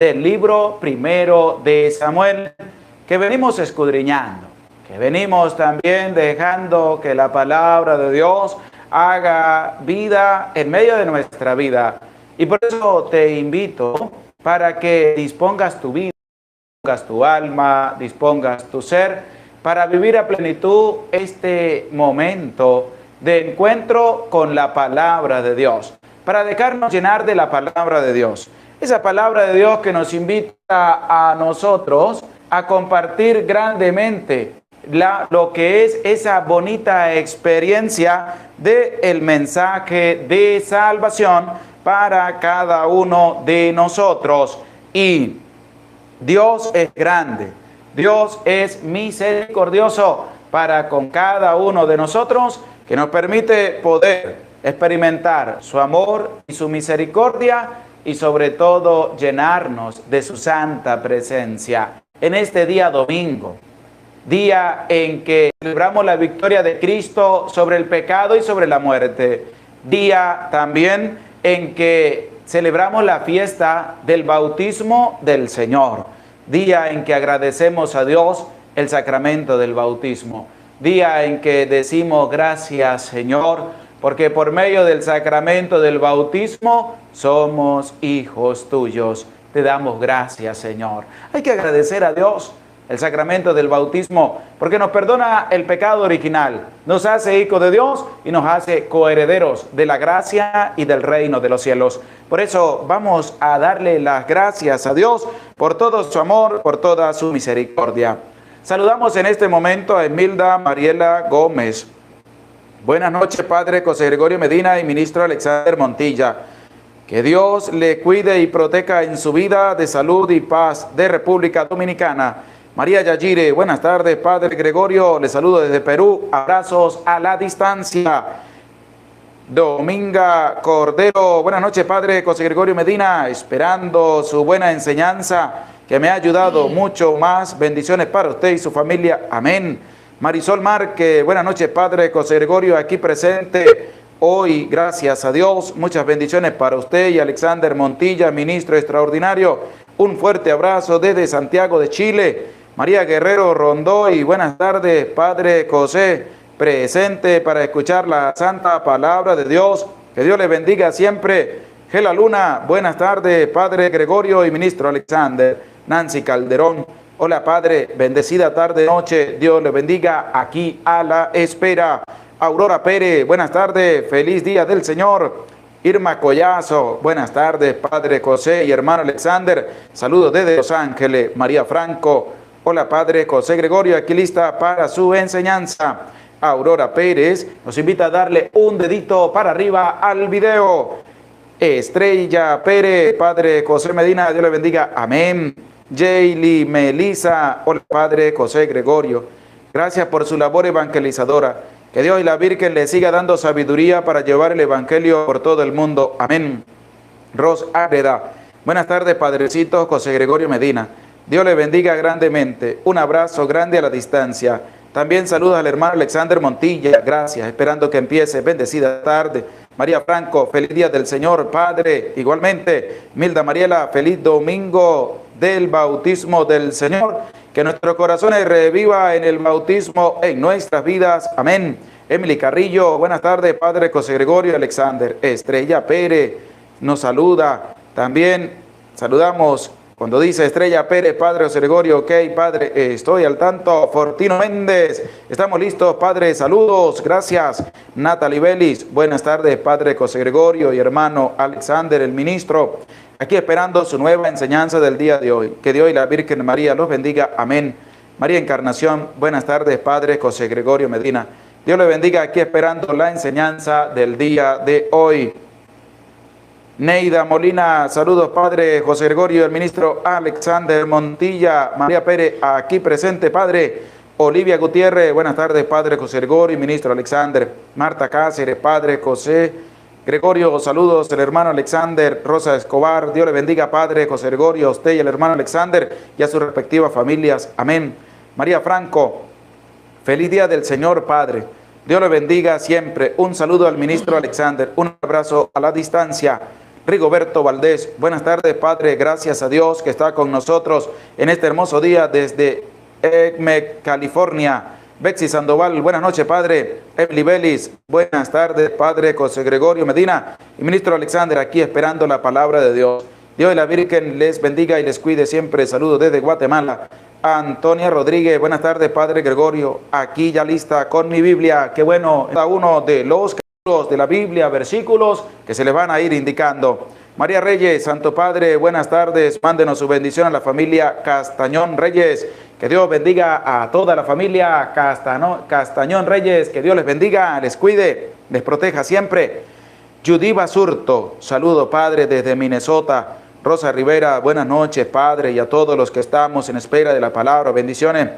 del libro primero de Samuel, que venimos escudriñando, que venimos también dejando que la palabra de Dios haga vida en medio de nuestra vida. Y por eso te invito para que dispongas tu vida, dispongas tu alma, dispongas tu ser, para vivir a plenitud este momento de encuentro con la palabra de Dios, para dejarnos llenar de la palabra de Dios. Esa palabra de Dios que nos invita a nosotros a compartir grandemente lo que es esa bonita experiencia del mensaje de salvación para cada uno de nosotros. Y Dios es grande, Dios es misericordioso para con cada uno de nosotros, que nos permite poder experimentar su amor y su misericordia y sobre todo llenarnos de su santa presencia. En este día domingo, día en que celebramos la victoria de Cristo sobre el pecado y sobre la muerte, día también en que celebramos la fiesta del bautismo del Señor, día en que agradecemos a Dios el sacramento del bautismo, día en que decimos gracias, Señor, porque por medio del sacramento del bautismo somos hijos tuyos. Te damos gracias, Señor. Hay que agradecer a Dios el sacramento del bautismo, porque nos perdona el pecado original, nos hace hijos de Dios y nos hace coherederos de la gracia y del reino de los cielos. Por eso vamos a darle las gracias a Dios por todo su amor, por toda su misericordia. Saludamos en este momento a Emilda Mariela Gómez. Buenas noches, Padre José Gregorio Medina y Ministro Alexander Montilla. Que Dios le cuide y proteja en su vida de salud y paz de República Dominicana. María Yayire, buenas tardes, Padre Gregorio, le saludo desde Perú, abrazos a la distancia. Dominga Cordero, buenas noches, Padre José Gregorio Medina, esperando su buena enseñanza, que me ha ayudado mucho más. Bendiciones para usted y su familia, amén. Marisol Márquez, buenas noches, Padre José Gregorio, aquí presente hoy, gracias a Dios, muchas bendiciones para usted y Alexander Montilla, ministro extraordinario. Un fuerte abrazo desde Santiago de Chile. María Guerrero Rondoy, buenas tardes, Padre José, presente para escuchar la santa palabra de Dios. Que Dios le bendiga siempre. Gela Luna, buenas tardes, Padre Gregorio y ministro Alexander. Nancy Calderón, hola, Padre, bendecida tarde, noche, Dios le bendiga, aquí a la espera. Aurora Pérez, buenas tardes, feliz día del Señor. Irma Collazo, buenas tardes, Padre José y hermano Alexander, saludos desde Los Ángeles. María Franco, hola, Padre José Gregorio, aquí lista para su enseñanza. Aurora Pérez nos invita a darle un dedito para arriba al video. Estrella Pérez, Padre José Medina, Dios le bendiga, amén. Jaylee Melisa, hola, Padre José Gregorio, gracias por su labor evangelizadora. Que Dios y la Virgen le siga dando sabiduría para llevar el evangelio por todo el mundo, amén. Ros Ágreda, buenas tardes, Padrecito José Gregorio Medina, Dios le bendiga grandemente, un abrazo grande a la distancia. También saludos al hermano Alexander Montilla, gracias, esperando que empiece, bendecida tarde. María Franco, feliz día del Señor, Padre, igualmente. Milda Mariela, feliz domingo del bautismo del Señor, que nuestros corazones reviva en el bautismo en nuestras vidas, amén. Emily Carrillo, buenas tardes, Padre José Gregorio Alexander. Estrella Pérez nos saluda, también saludamos cuando dice Estrella Pérez, Padre José Gregorio, ok, Padre, estoy al tanto. Fortino Méndez, estamos listos, Padre, saludos, gracias. Natalie Vélez, buenas tardes, Padre José Gregorio y hermano Alexander, el ministro, aquí esperando su nueva enseñanza del día de hoy. Que Dios y la Virgen María los bendiga, amén. María Encarnación, buenas tardes, Padre José Gregorio Medina, Dios le bendiga, aquí esperando la enseñanza del día de hoy. Neida Molina, saludos, Padre José Gregorio, el ministro Alexander Montilla. María Pérez, aquí presente, Padre. Olivia Gutiérrez, buenas tardes, Padre José Gregorio y ministro Alexander. Marta Cáceres, Padre José Gregorio, saludos, el hermano Alexander. Rosa Escobar, Dios le bendiga, Padre José Gregorio, a usted y el hermano Alexander y a sus respectivas familias, amén. María Franco, feliz día del Señor, Padre. Dios le bendiga siempre. Un saludo al ministro Alexander, un abrazo a la distancia. Rigoberto Valdés. Buenas tardes, Padre. Gracias a Dios que está con nosotros en este hermoso día desde Ecmec, California. Betsy Sandoval, buenas noches, Padre. Emily Belis, buenas tardes, Padre José Gregorio Medina y Ministro Alexander, aquí esperando la palabra de Dios. Dios y la Virgen les bendiga y les cuide siempre. Saludos desde Guatemala. Antonia Rodríguez, buenas tardes, Padre Gregorio. Aquí ya lista con mi Biblia. Qué bueno, cada uno de los capítulos de la Biblia, versículos que se les van a ir indicando. María Reyes, Santo Padre, buenas tardes. Mándenos su bendición a la familia Castañón Reyes. Que Dios bendiga a toda la familia Castañón Reyes. Que Dios les bendiga, les cuide, les proteja siempre. Judy Basurto, saludo, Padre, desde Minnesota. Rosa Rivera, buenas noches, Padre, y a todos los que estamos en espera de la palabra. Bendiciones.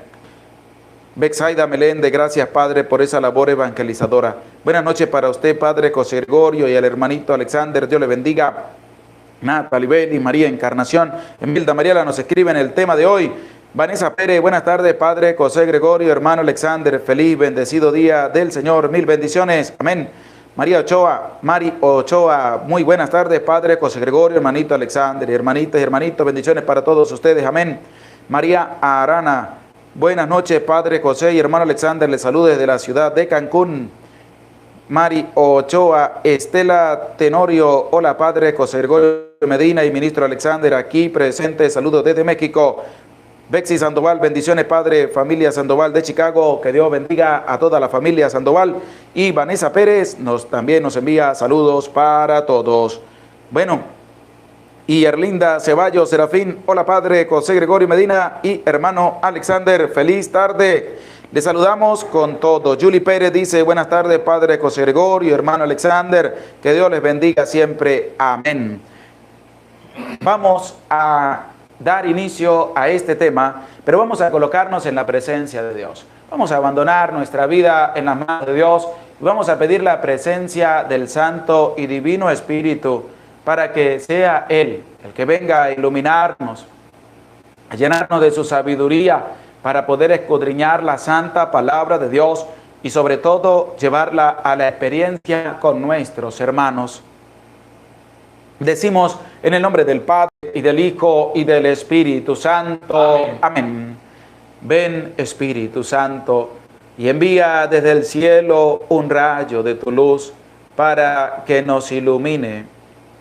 Bexaida Meléndez, gracias, Padre, por esa labor evangelizadora. Buenas noches para usted, Padre José Gregorio, y al hermanito Alexander. Dios le bendiga. Natalie Belli, María Encarnación, Emilda Mariela nos escriben el tema de hoy. Vanessa Pérez, buenas tardes, Padre José Gregorio, hermano Alexander, feliz, bendecido día del Señor, mil bendiciones, amén. María Ochoa, Mari Ochoa, muy buenas tardes, Padre José Gregorio, hermanito Alexander, hermanitas y hermanitos, bendiciones para todos ustedes, amén. María Arana, buenas noches, Padre José y hermano Alexander, les saludo desde la ciudad de Cancún. Mari Ochoa, Estela Tenorio, hola, Padre José Gregorio Medina y Ministro Alexander, aquí presente, saludos desde México. Bexy Sandoval, bendiciones, Padre, familia Sandoval de Chicago, que Dios bendiga a toda la familia Sandoval. Y Vanessa Pérez también nos envía saludos para todos. Bueno, y Erlinda Ceballos Serafín, hola, Padre José Gregorio Medina y hermano Alexander, feliz tarde. Les saludamos con todo. Julie Pérez dice, buenas tardes, Padre José Gregorio, hermano Alexander, que Dios les bendiga siempre, amén. Vamos a dar inicio a este tema, pero vamos a colocarnos en la presencia de Dios. Vamos a abandonar nuestra vida en las manos de Dios y vamos a pedir la presencia del Santo y Divino Espíritu para que sea Él el que venga a iluminarnos, a llenarnos de su sabiduría para poder escudriñar la santa palabra de Dios y sobre todo llevarla a la experiencia con nuestros hermanos. Decimos en el nombre del Padre, y del Hijo, y del Espíritu Santo. Amén. Amén. Ven, Espíritu Santo, y envía desde el cielo un rayo de tu luz para que nos ilumine,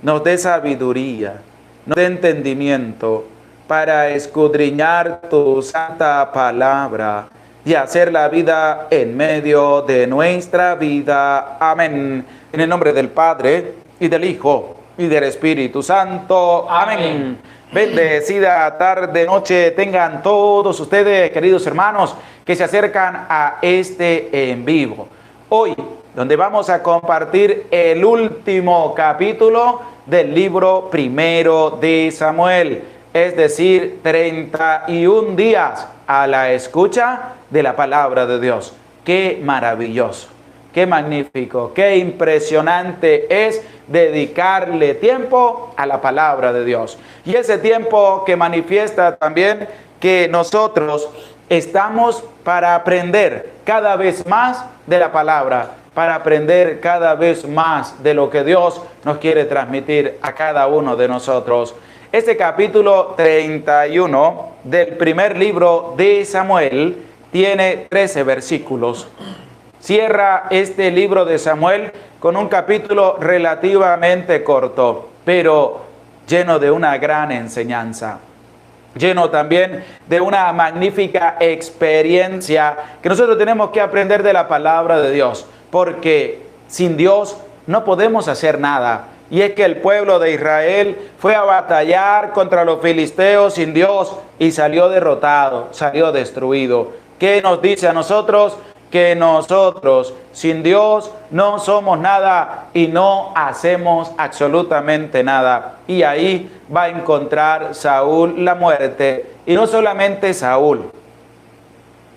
nos dé sabiduría, nos dé entendimiento para escudriñar tu santa palabra y hacer la vida en medio de nuestra vida. Amén. En el nombre del Padre, y del Hijo, y del Espíritu Santo. Amén. Bendecida tarde, noche tengan todos ustedes, queridos hermanos, que se acercan a este en vivo. Hoy, donde vamos a compartir el último capítulo del libro primero de Samuel, es decir, 31 días a la escucha de la palabra de Dios. ¡Qué maravilloso! ¡Qué magnífico! ¡Qué impresionante es dedicarle tiempo a la palabra de Dios! Y ese tiempo que manifiesta también que nosotros estamos para aprender cada vez más de la palabra, para aprender cada vez más de lo que Dios nos quiere transmitir a cada uno de nosotros. Este capítulo 31 del primer libro de Samuel tiene 13 versículos. Cierra este libro de Samuel con un capítulo relativamente corto, pero lleno de una gran enseñanza, lleno también de una magnífica experiencia que nosotros tenemos que aprender de la palabra de Dios, porque sin Dios no podemos hacer nada. Y es que el pueblo de Israel fue a batallar contra los filisteos sin Dios y salió derrotado, salió destruido. ¿Qué nos dice a nosotros? Que nosotros sin Dios no somos nada y no hacemos absolutamente nada. Y ahí va a encontrar Saúl la muerte. Y no solamente Saúl,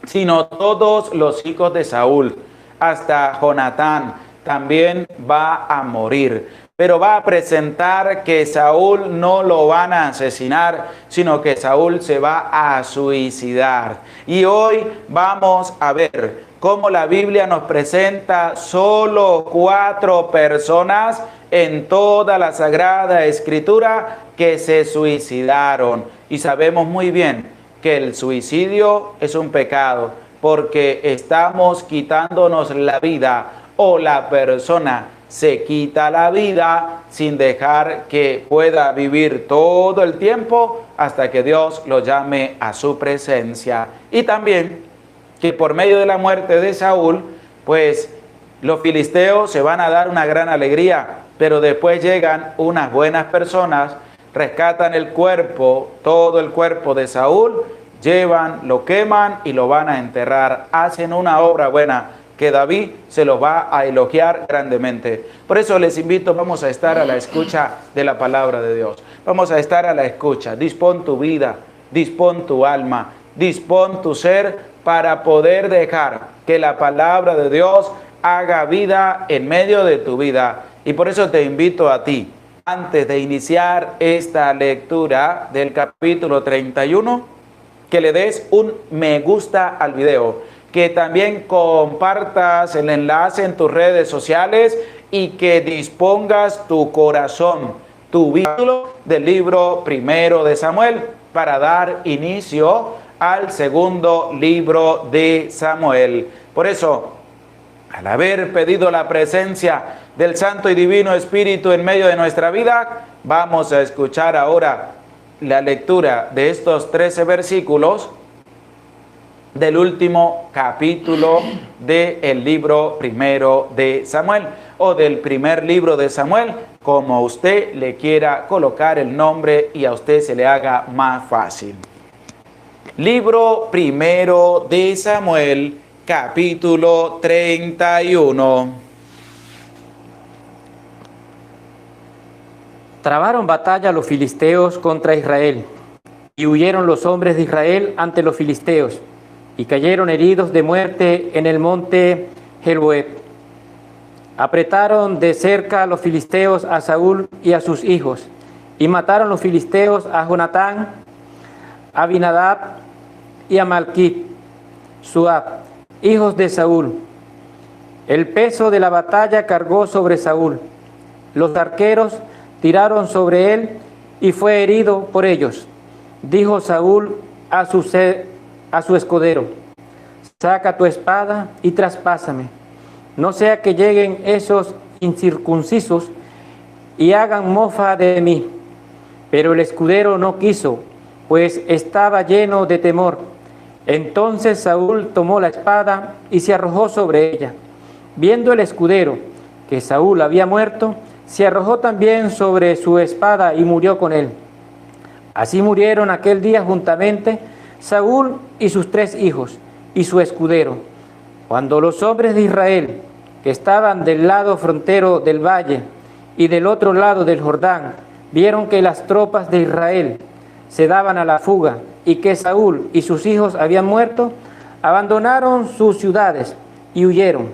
sino todos los hijos de Saúl. Hasta Jonatán también va a morir. Pero va a presentar que Saúl no lo van a asesinar, sino que Saúl se va a suicidar. Y hoy vamos a ver cómo la Biblia nos presenta solo 4 personas en toda la Sagrada Escritura que se suicidaron. Y sabemos muy bien que el suicidio es un pecado, porque estamos quitándonos la vida, o la persona se quita la vida sin dejar que pueda vivir todo el tiempo hasta que Dios lo llame a su presencia. Y también que por medio de la muerte de Saúl, pues los filisteos se van a dar una gran alegría, pero después llegan unas buenas personas, rescatan el cuerpo, todo el cuerpo de Saúl, llevan, lo queman y lo van a enterrar. Hacen una obra buena que David se los va a elogiar grandemente. Por eso les invito, vamos a estar a la escucha de la palabra de Dios. Vamos a estar a la escucha. Dispón tu vida, dispón tu alma, dispón tu ser para poder dejar que la palabra de Dios haga vida en medio de tu vida. Y por eso te invito a ti, antes de iniciar esta lectura del capítulo 31, que le des un me gusta al video, que también compartas el enlace en tus redes sociales y que dispongas tu corazón, tu título del libro primero de Samuel, para dar inicio al segundo libro de Samuel. Por eso, al haber pedido la presencia del Santo y Divino Espíritu en medio de nuestra vida, vamos a escuchar ahora la lectura de estos 13 versículos del último capítulo del libro primero de Samuel, o del primer libro de Samuel, como usted le quiera colocar el nombre y a usted se le haga más fácil. Libro primero de Samuel, capítulo 31. Trabaron batalla los filisteos contra Israel, y huyeron los hombres de Israel ante los filisteos, y cayeron heridos de muerte en el monte Gelboet. Apretaron de cerca los filisteos a Saúl y a sus hijos, y mataron los filisteos a Jonatán, a Abinadab y a Malquit, Suab, hijos de Saúl. El peso de la batalla cargó sobre Saúl. Los arqueros tiraron sobre él y fue herido por ellos. Dijo Saúl a su escudero: saca tu espada y traspásame, no sea que lleguen esos incircuncisos y hagan mofa de mí. Pero el escudero no quiso, pues estaba lleno de temor. Entonces Saúl tomó la espada y se arrojó sobre ella. Viendo el escudero que Saúl había muerto, se arrojó también sobre su espada y murió con él. Así murieron aquel día juntamente Saúl y sus 3 hijos y su escudero. Cuando los hombres de Israel, que estaban del lado frontero del valle y del otro lado del Jordán, vieron que las tropas de Israel se daban a la fuga y que Saúl y sus hijos habían muerto, abandonaron sus ciudades y huyeron.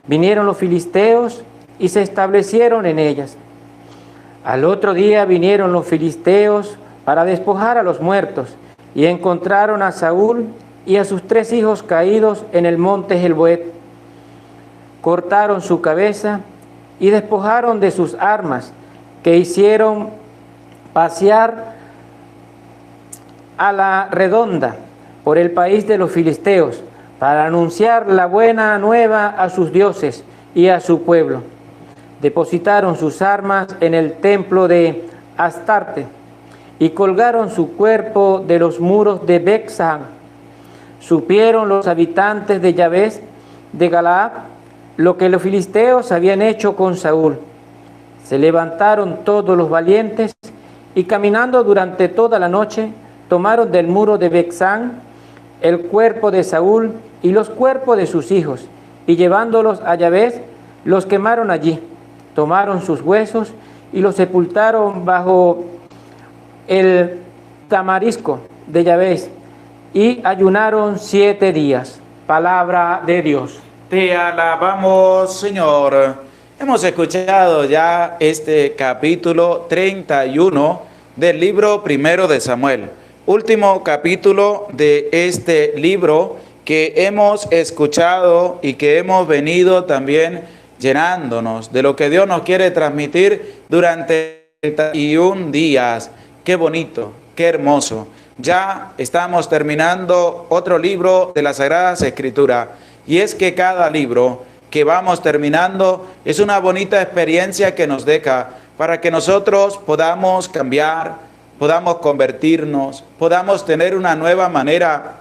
Vinieron los filisteos y se establecieron en ellas. Al otro día vinieron los filisteos para despojar a los muertos, y encontraron a Saúl y a sus 3 hijos caídos en el monte Gelboet. Cortaron su cabeza y despojaron de sus armas, que hicieron pasear a la redonda por el país de los filisteos, para anunciar la buena nueva a sus dioses y a su pueblo. Depositaron sus armas en el templo de Astarte y colgaron su cuerpo de los muros de Bet-San. Supieron los habitantes de Yabes de Galaad lo que los filisteos habían hecho con Saúl. Se levantaron todos los valientes y caminando durante toda la noche tomaron del muro de Bet-San el cuerpo de Saúl y los cuerpos de sus hijos, y llevándolos a Yabes los quemaron allí. Tomaron sus huesos y los sepultaron bajo el tamarisco de Yabes y ayunaron 7 días. Palabra de Dios. Te alabamos, Señor. Hemos escuchado ya este capítulo 31 del libro primero de Samuel. Último capítulo de este libro que hemos escuchado y que hemos venido también llenándonos de lo que Dios nos quiere transmitir durante 31 días. Qué bonito, qué hermoso. Ya estamos terminando otro libro de las Sagradas Escrituras, y es que cada libro que vamos terminando es una bonita experiencia que nos deja para que nosotros podamos cambiar, podamos convertirnos, podamos tener una nueva manera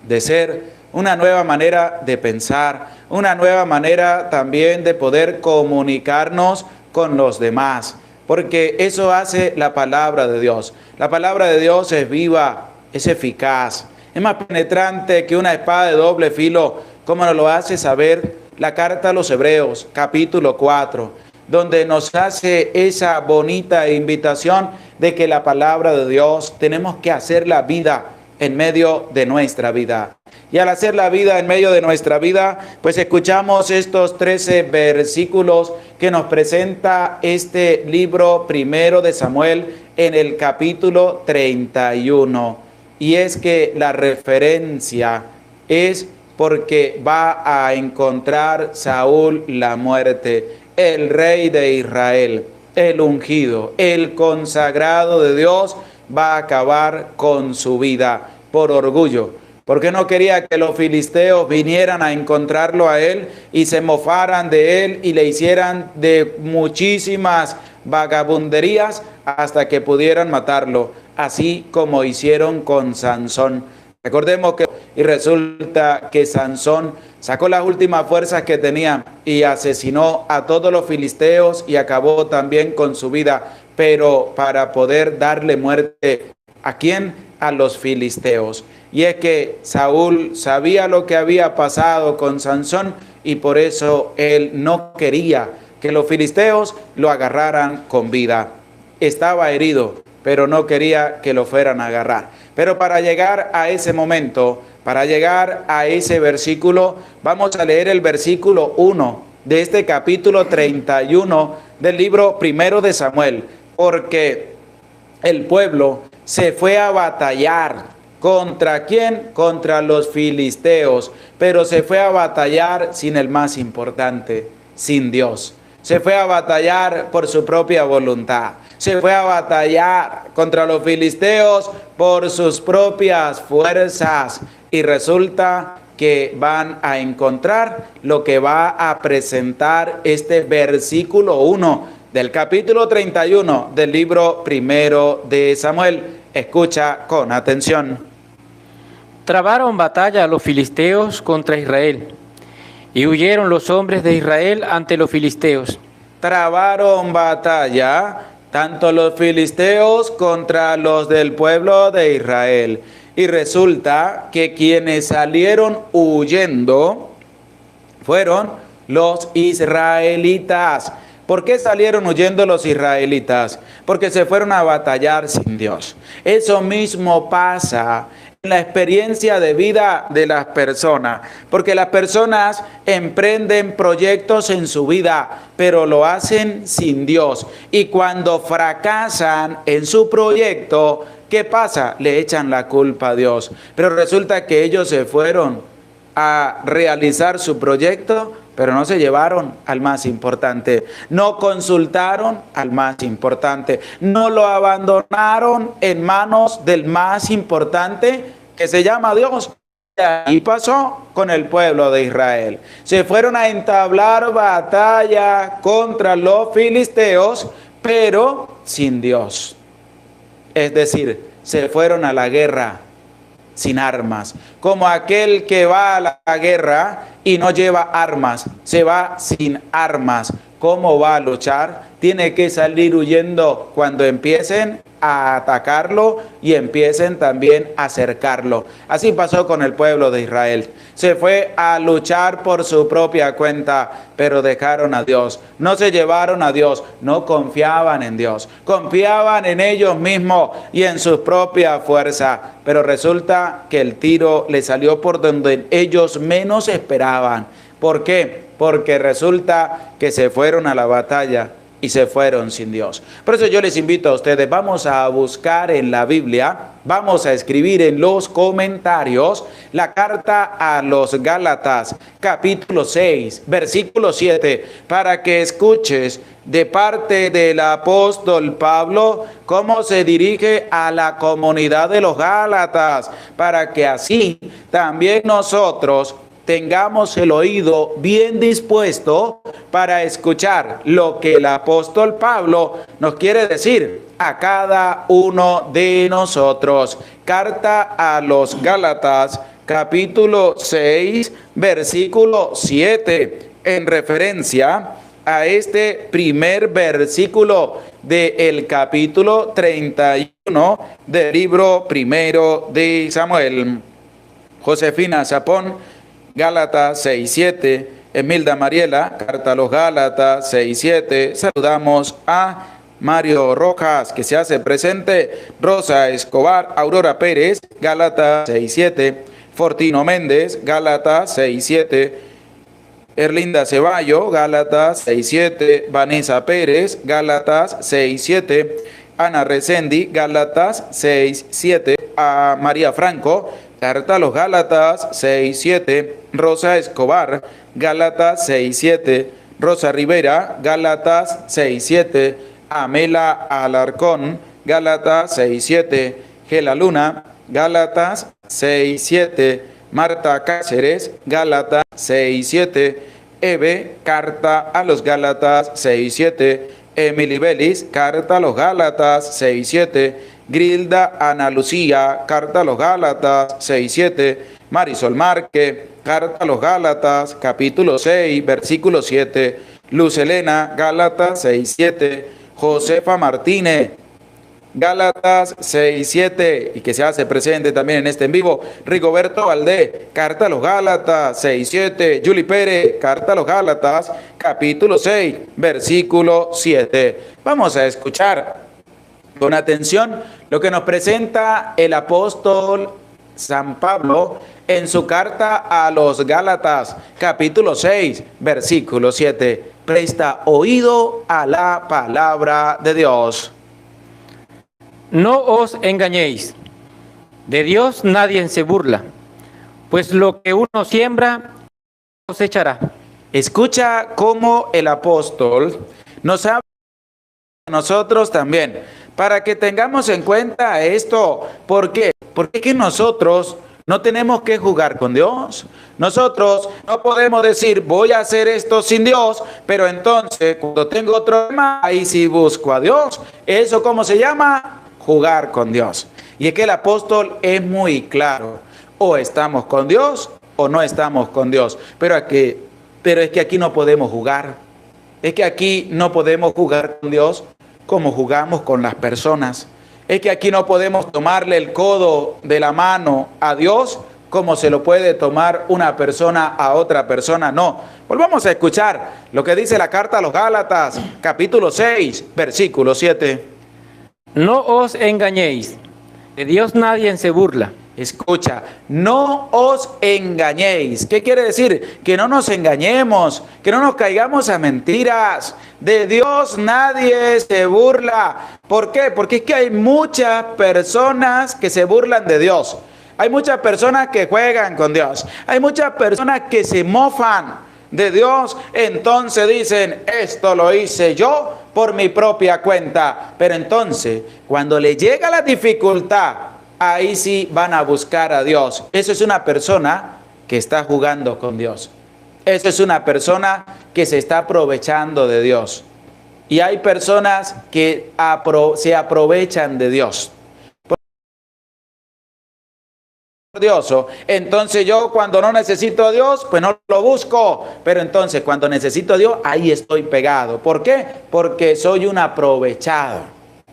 de ser, una nueva manera de pensar, una nueva manera también de poder comunicarnos con los demás, porque eso hace la palabra de Dios. La palabra de Dios es viva, es eficaz, es más penetrante que una espada de doble filo, como nos lo hace saber la carta a los Hebreos, capítulo 4, donde nos hace esa bonita invitación de que la palabra de Dios tenemos que hacer la vida en medio de nuestra vida. Y al hacer la vida en medio de nuestra vida, pues escuchamos estos 13 versículos que nos presenta este libro primero de Samuel en el capítulo 31. Y es que la referencia es porque va a encontrar Saúl la muerte, el rey de Israel, el ungido, el consagrado de Dios, va a acabar con su vida por orgullo, porque no quería que los filisteos vinieran a encontrarlo a él y se mofaran de él y le hicieran de muchísimas vagabunderías hasta que pudieran matarlo, así como hicieron con Sansón. Recordemos que y resulta que Sansón sacó las últimas fuerzas que tenía y asesinó a todos los filisteos y acabó también con su vida, pero para poder darle muerte, ¿a quién? A los filisteos. Y es que Saúl sabía lo que había pasado con Sansón y por eso él no quería que los filisteos lo agarraran con vida. Estaba herido, pero no quería que lo fueran a agarrar. Pero para llegar a ese momento, para llegar a ese versículo, vamos a leer el versículo 1 de este capítulo 31 del libro primero de Samuel, porque el pueblo se fue a batallar. ¿Contra quién? Contra los filisteos, pero se fue a batallar sin el más importante, sin Dios. Se fue a batallar por su propia voluntad. Se fue a batallar contra los filisteos por sus propias fuerzas. Y resulta que van a encontrar lo que va a presentar este versículo 1 del capítulo 31 del libro primero de Samuel. Escucha con atención. Trabaron batalla los filisteos contra Israel, y huyeron los hombres de Israel ante los filisteos. Trabaron batalla tanto los filisteos contra los del pueblo de Israel. Y resulta que quienes salieron huyendo fueron los israelitas. ¿Por qué salieron huyendo los israelitas? Porque se fueron a batallar sin Dios. Eso mismo pasa en la experiencia de vida de las personas, porque las personas emprenden proyectos en su vida, pero lo hacen sin Dios. Y cuando fracasan en su proyecto, ¿qué pasa? Le echan la culpa a Dios. Pero resulta que ellos se fueron a realizar su proyecto, pero no se llevaron al más importante, no consultaron al más importante, no lo abandonaron en manos del más importante que se llama Dios. Y pasó con el pueblo de Israel. Se fueron a entablar batalla contra los filisteos, pero sin Dios. Es decir, se fueron a la guerra sin armas, como aquel que va a la guerra y no lleva armas, se va sin armas. ¿Cómo va a luchar? Tiene que salir huyendo cuando empiecen a atacarlo y empiecen también a cercarlo. Así pasó con el pueblo de Israel. Se fue a luchar por su propia cuenta, pero dejaron a Dios. No se llevaron a Dios, no confiaban en Dios. Confiaban en ellos mismos y en su propia fuerza. Pero resulta que el tiro le salió por donde ellos menos esperaban. ¿Por qué? Porque resulta que se fueron a la batalla y se fueron sin Dios. Por eso yo les invito a ustedes, vamos a buscar en la Biblia, vamos a escribir en los comentarios la carta a los Gálatas, capítulo 6, versículo 7, para que escuches de parte del apóstol Pablo cómo se dirige a la comunidad de los Gálatas, para que así también nosotros tengamos el oído bien dispuesto para escuchar lo que el apóstol Pablo nos quiere decir a cada uno de nosotros. Carta a los Gálatas, capítulo 6, versículo 7, en referencia a este primer versículo del capítulo 31 del libro primero de Samuel. Josefina Zapón, Gálatas 6:7, Emilda Mariela, carta a los Gálatas 6:7. Saludamos a Mario Rojas, que se hace presente, Rosa Escobar, Aurora Pérez, Gálatas 6:7, Fortino Méndez, Gálatas 6:7, Erlinda Ceballo, Gálatas 6:7, Vanessa Pérez, Gálatas 6:7, Ana Resendi, Gálatas 6:7, a María Franco, carta a los Gálatas 6:7, Rosa Escobar, Gálatas 6:7, Rosa Rivera, Gálatas 6:7, Amela Alarcón, Gálatas 6:7, Gela Luna, Gálatas 6:7, Marta Cáceres, Gálatas 6:7, Eve, carta a los Gálatas 6:7, Emily Belis, carta a los Gálatas 6:7, Grilda Ana Lucía, carta a los Gálatas 6:7, Marisol Marque, carta a los Gálatas, capítulo 6, versículo 7, Luz Elena, Gálatas 6:7, Josefa Martínez, Gálatas 6:7, y que se hace presente también en este en vivo, Rigoberto Valdés, carta a los Gálatas 6:7, Julie Pérez, carta a los Gálatas, capítulo 6, versículo 7. Vamos a escuchar con atención lo que nos presenta el apóstol San Pablo en su carta a los Gálatas, capítulo 6, versículo 7. Presta oído a la palabra de Dios. No os engañéis, de Dios nadie se burla, pues lo que uno siembra, cosechará. Escucha cómo el apóstol nos habla a nosotros también, para que tengamos en cuenta esto. ¿Por qué? Porque es que nosotros no tenemos que jugar con Dios. Nosotros no podemos decir, voy a hacer esto sin Dios, pero entonces cuando tengo otro tema, ahí sí busco a Dios. ¿Eso cómo se llama? Jugar con Dios. Y es que el apóstol es muy claro. O estamos con Dios o no estamos con Dios. Pero es que aquí no podemos jugar. Es que aquí no podemos jugar con Dios como jugamos con las personas. Es que aquí no podemos tomarle el codo de la mano a Dios como se lo puede tomar una persona a otra persona. No. Volvamos a escuchar lo que dice la carta a los Gálatas, capítulo 6, versículo 7. No os engañéis, de Dios nadie se burla. Escucha, no os engañéis. ¿Qué quiere decir? Que no nos engañemos, que no nos caigamos a mentiras. De Dios nadie se burla. ¿Por qué? Porque es que hay muchas personas que se burlan de Dios. Hay muchas personas que juegan con Dios. Hay muchas personas que se mofan de Dios. Entonces dicen, esto lo hice yo por mi propia cuenta. Pero entonces, cuando le llega la dificultad, ahí sí van a buscar a Dios. Eso es una persona que está jugando con Dios. Eso es una persona que se está aprovechando de Dios. Y hay personas que se aprovechan de Dios. Entonces yo cuando no necesito a Dios, pues no lo busco. Pero entonces cuando necesito a Dios, ahí estoy pegado. ¿Por qué? Porque soy un aprovechado.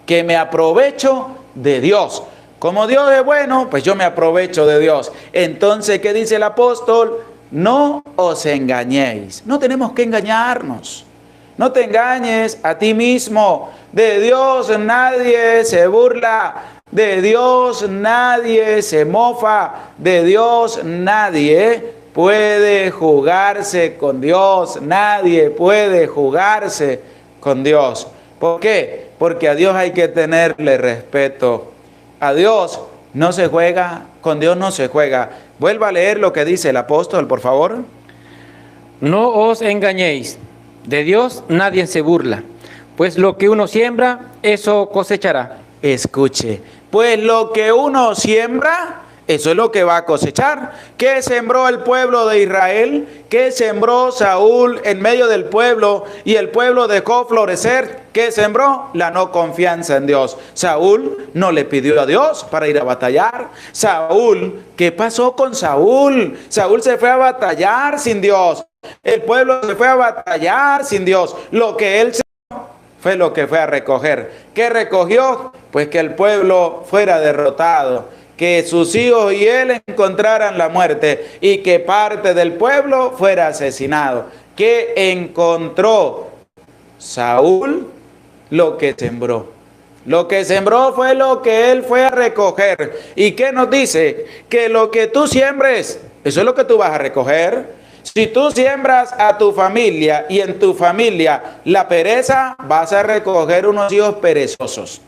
Que me aprovecho de Dios. Como Dios es bueno, pues yo me aprovecho de Dios. Entonces, ¿qué dice el apóstol? No os engañéis. No tenemos que engañarnos. No te engañes a ti mismo. De Dios nadie se burla. De Dios nadie se mofa. De Dios nadie puede jugarse con Dios. Nadie puede jugarse con Dios. ¿Por qué? Porque a Dios hay que tenerle respeto. A Dios no se juega, con Dios no se juega. Vuelva a leer lo que dice el apóstol, por favor. No os engañéis, de Dios nadie se burla, pues lo que uno siembra, eso cosechará. Escuche, pues lo que uno siembra, eso es lo que va a cosechar. ¿Qué sembró el pueblo de Israel? ¿Qué sembró Saúl en medio del pueblo y el pueblo dejó florecer? ¿Qué sembró? La no confianza en Dios. Saúl no le pidió a Dios para ir a batallar. Saúl, ¿qué pasó con Saúl? Saúl se fue a batallar sin Dios. El pueblo se fue a batallar sin Dios. Lo que él fue lo que fue a recoger. ¿Qué recogió? Pues que el pueblo fuera derrotado, que sus hijos y él encontraran la muerte y que parte del pueblo fuera asesinado. ¿Qué encontró Saúl? Lo que sembró. Lo que sembró fue lo que él fue a recoger. ¿Y qué nos dice? Que lo que tú siembres, eso es lo que tú vas a recoger. Si tú siembras a tu familia y en tu familia la pereza, vas a recoger unos hijos perezosos.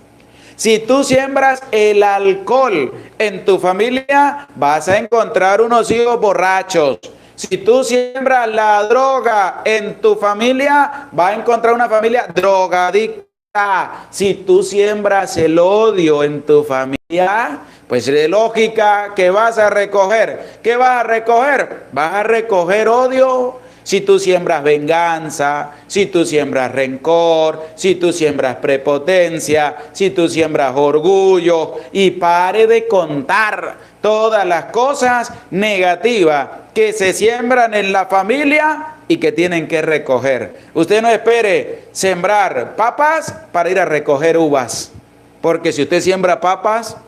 Si tú siembras el alcohol en tu familia, vas a encontrar unos hijos borrachos. Si tú siembras la droga en tu familia, vas a encontrar una familia drogadicta. Si tú siembras el odio en tu familia, pues de lógica que vas a recoger. ¿Qué vas a recoger? Vas a recoger odio. Si tú siembras venganza, si tú siembras rencor, si tú siembras prepotencia, si tú siembras orgullo, y pare de contar todas las cosas negativas que se siembran en la familia y que tienen que recoger. Usted no espere sembrar papas para ir a recoger uvas, porque si usted siembra papas,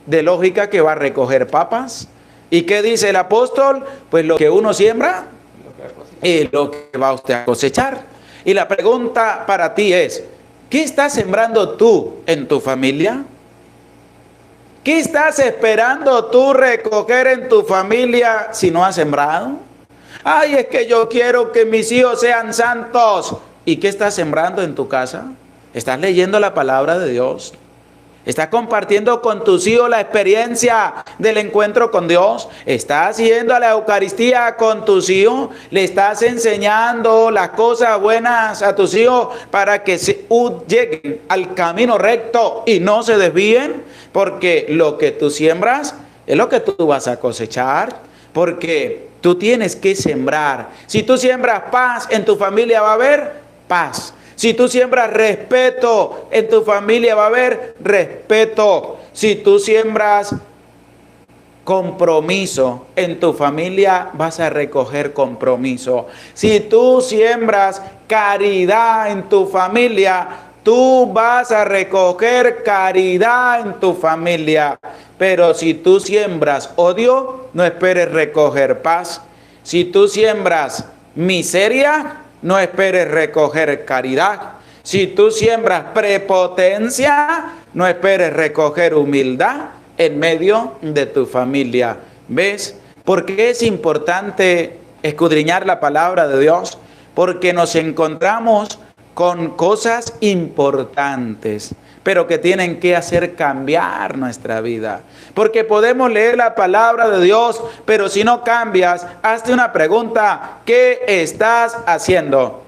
de lógica que va a recoger papas. ¿Y qué dice el apóstol? Pues lo que uno siembra es lo que va usted a cosechar. Y la pregunta para ti es, ¿qué estás sembrando tú en tu familia? ¿Qué estás esperando tú recoger en tu familia si no has sembrado? Ay, es que yo quiero que mis hijos sean santos. ¿Y qué estás sembrando en tu casa? ¿Estás leyendo la palabra de Dios? ¿Estás compartiendo con tus hijos la experiencia del encuentro con Dios? ¿Estás yendo a la Eucaristía con tus hijos? ¿Le estás enseñando las cosas buenas a tus hijos para que lleguen al camino recto y no se desvíen? Porque lo que tú siembras es lo que tú vas a cosechar. Porque tú tienes que sembrar. Si tú siembras paz, en tu familia va a haber paz. Si tú siembras respeto, en tu familia va a haber respeto. Si tú siembras compromiso, en tu familia vas a recoger compromiso. Si tú siembras caridad en tu familia, tú vas a recoger caridad en tu familia. Pero si tú siembras odio, no esperes recoger paz. Si tú siembras miseria, no esperes recoger caridad. Si tú siembras prepotencia, no esperes recoger humildad en medio de tu familia. ¿Ves? ¿Por qué es importante escudriñar la palabra de Dios? Porque nos encontramos con cosas importantes, pero que tienen que hacer cambiar nuestra vida. Porque podemos leer la palabra de Dios, pero si no cambias, hazte una pregunta: ¿qué estás haciendo?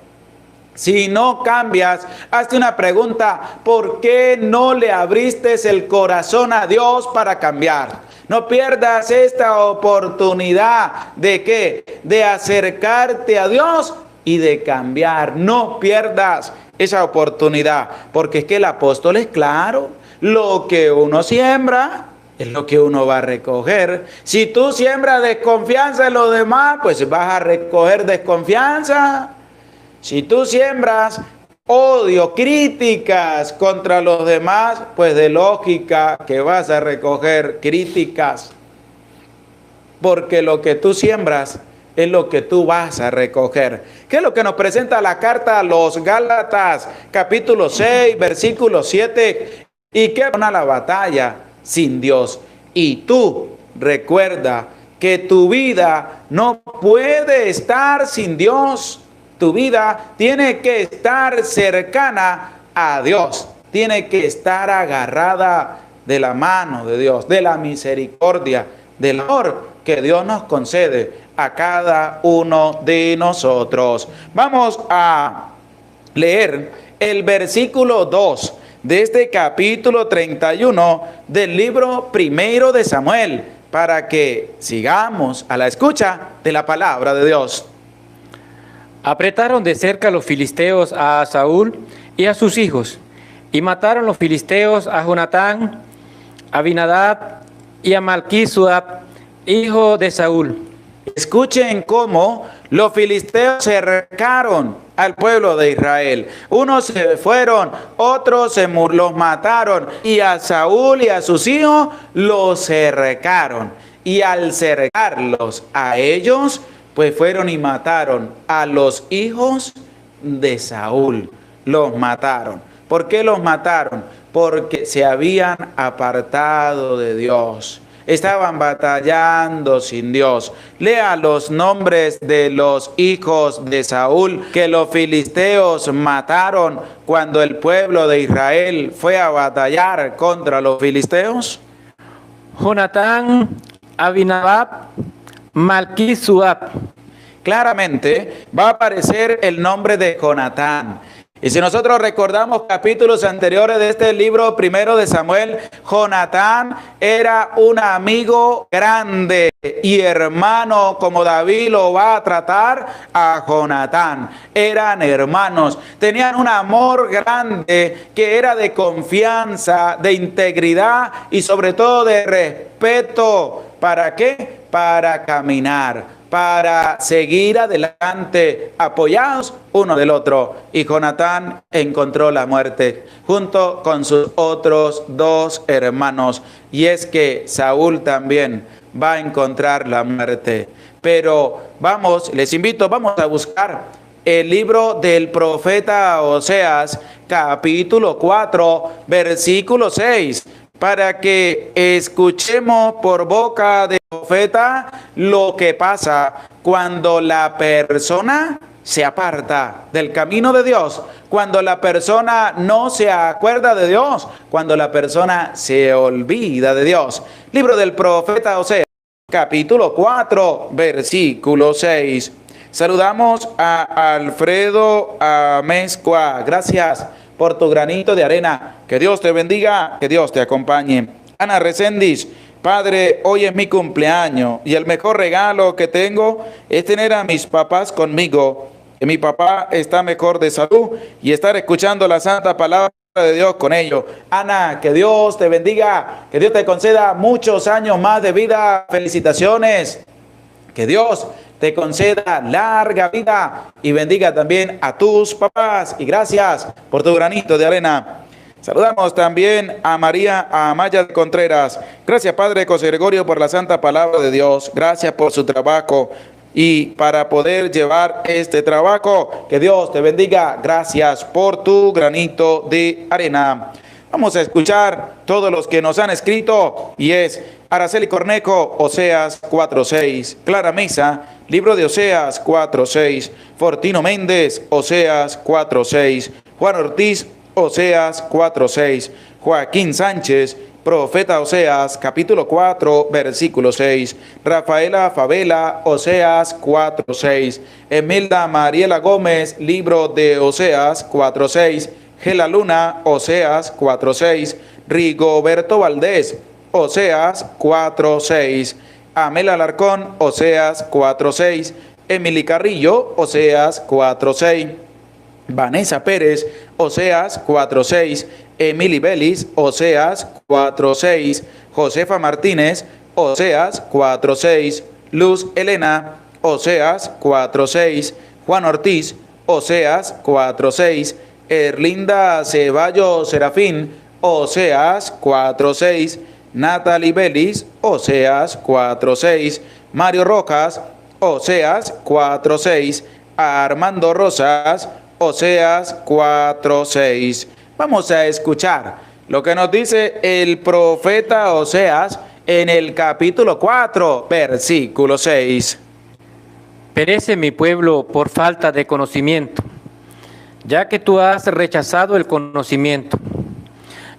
Si no cambias, hazte una pregunta: ¿por qué no le abriste el corazón a Dios para cambiar? No pierdas esta oportunidad de ¿qué? De acercarte a Dios y de cambiar. No pierdas esa oportunidad, porque es que el apóstol es claro: lo que uno siembra es lo que uno va a recoger. Si tú siembras desconfianza en los demás, pues vas a recoger desconfianza. Si tú siembras odio, críticas contra los demás, pues de lógica que vas a recoger críticas. Porque lo que tú siembras es lo que tú vas a recoger. ¿Qué es lo que nos presenta la carta a los Gálatas, capítulo 6, versículo 7? ¿Y qué van a la batalla sin Dios? Y tú recuerda que tu vida no puede estar sin Dios. tu vida tiene que estar cercana a Dios, tiene que estar agarrada de la mano de Dios, de la misericordia, del amor que Dios nos concede a cada uno de nosotros. Vamos a leer el versículo 2 de este capítulo 31 del libro primero de Samuel, para que sigamos a la escucha de la palabra de Dios. Apretaron de cerca los filisteos a Saúl y a sus hijos, y mataron los filisteos a Jonatán, a Abinadab y a Malquí-Suab, hijo de Saúl. Escuchen cómo los filisteos se acercaron al pueblo de Israel. Unos se fueron, otros los mataron, y a Saúl y a sus hijos los cercaron. Y al cercarlos a ellos, pues fueron y mataron a los hijos de Saúl. Los mataron. ¿Por qué los mataron? Porque se habían apartado de Dios. Estaban batallando sin Dios. Lea los nombres de los hijos de Saúl que los filisteos mataron cuando el pueblo de Israel fue a batallar contra los filisteos. Jonatán, Abinadab, Malquí-Suab. Claramente va a aparecer el nombre de Jonatán. Y si nosotros recordamos capítulos anteriores de este libro primero de Samuel, Jonatán era un amigo grande y hermano, como David lo va a tratar a Jonatán. Eran hermanos, tenían un amor grande que era de confianza, de integridad y sobre todo de respeto. ¿Para qué? Para caminar, para seguir adelante, apoyados uno del otro. Y Jonatán encontró la muerte junto con sus otros dos hermanos. Y es que Saúl también va a encontrar la muerte. Pero vamos, les invito, vamos a buscar el libro del profeta Oseas, capítulo 4, versículo 6. Para que escuchemos por boca del profeta lo que pasa cuando la persona se aparta del camino de Dios, cuando la persona no se acuerda de Dios, cuando la persona se olvida de Dios. Libro del profeta Oseas, capítulo 4, versículo 6. Saludamos a Alfredo Amezcua. Gracias por tu granito de arena. Que Dios te bendiga, que Dios te acompañe. Ana Recendis, Padre, hoy es mi cumpleaños y el mejor regalo que tengo es tener a mis papás conmigo. Que mi papá está mejor de salud y estar escuchando la santa palabra de Dios con ellos. Ana, que Dios te bendiga, que Dios te conceda muchos años más de vida. Felicitaciones. Que Dios te conceda larga vida y bendiga también a tus papás. Y gracias por tu granito de arena. Saludamos también a María Amaya Contreras. Gracias, Padre José Gregorio, por la santa palabra de Dios. Gracias por su trabajo y para poder llevar este trabajo. Que Dios te bendiga. Gracias por tu granito de arena. Vamos a escuchar todos los que nos han escrito y es Araceli Cornejo, Oseas 4:6, Clara Mesa, libro de Oseas 4:6, Fortino Méndez, Oseas 4:6, Juan Ortiz, Oseas 4:6, Joaquín Sánchez, profeta Oseas, capítulo 4, versículo 6, Rafaela Favela, Oseas 4:6, Emilda Mariela Gómez, libro de Oseas 4:6, Gela Luna, Oseas 4:6, Rigoberto Valdés, Oseas 4:6, Amel Alarcón, Oseas 4:6, Emily Carrillo, Oseas 4:6, Vanessa Pérez, Oseas 4:6, Emily Belis, Oseas 4:6, Josefa Martínez, Oseas 4:6, Luz Elena, Oseas 4:6, Juan Ortiz, Oseas 4:6, Erlinda Ceballos Serafín, Oseas 4:6, Natalie Belis, Oseas 4:6, Mario Rojas, Oseas 4:6, Armando Rosas, Oseas 4:6. Vamos a escuchar lo que nos dice el profeta Oseas en el capítulo 4, versículo 6. Perece mi pueblo por falta de conocimiento, ya que tú has rechazado el conocimiento.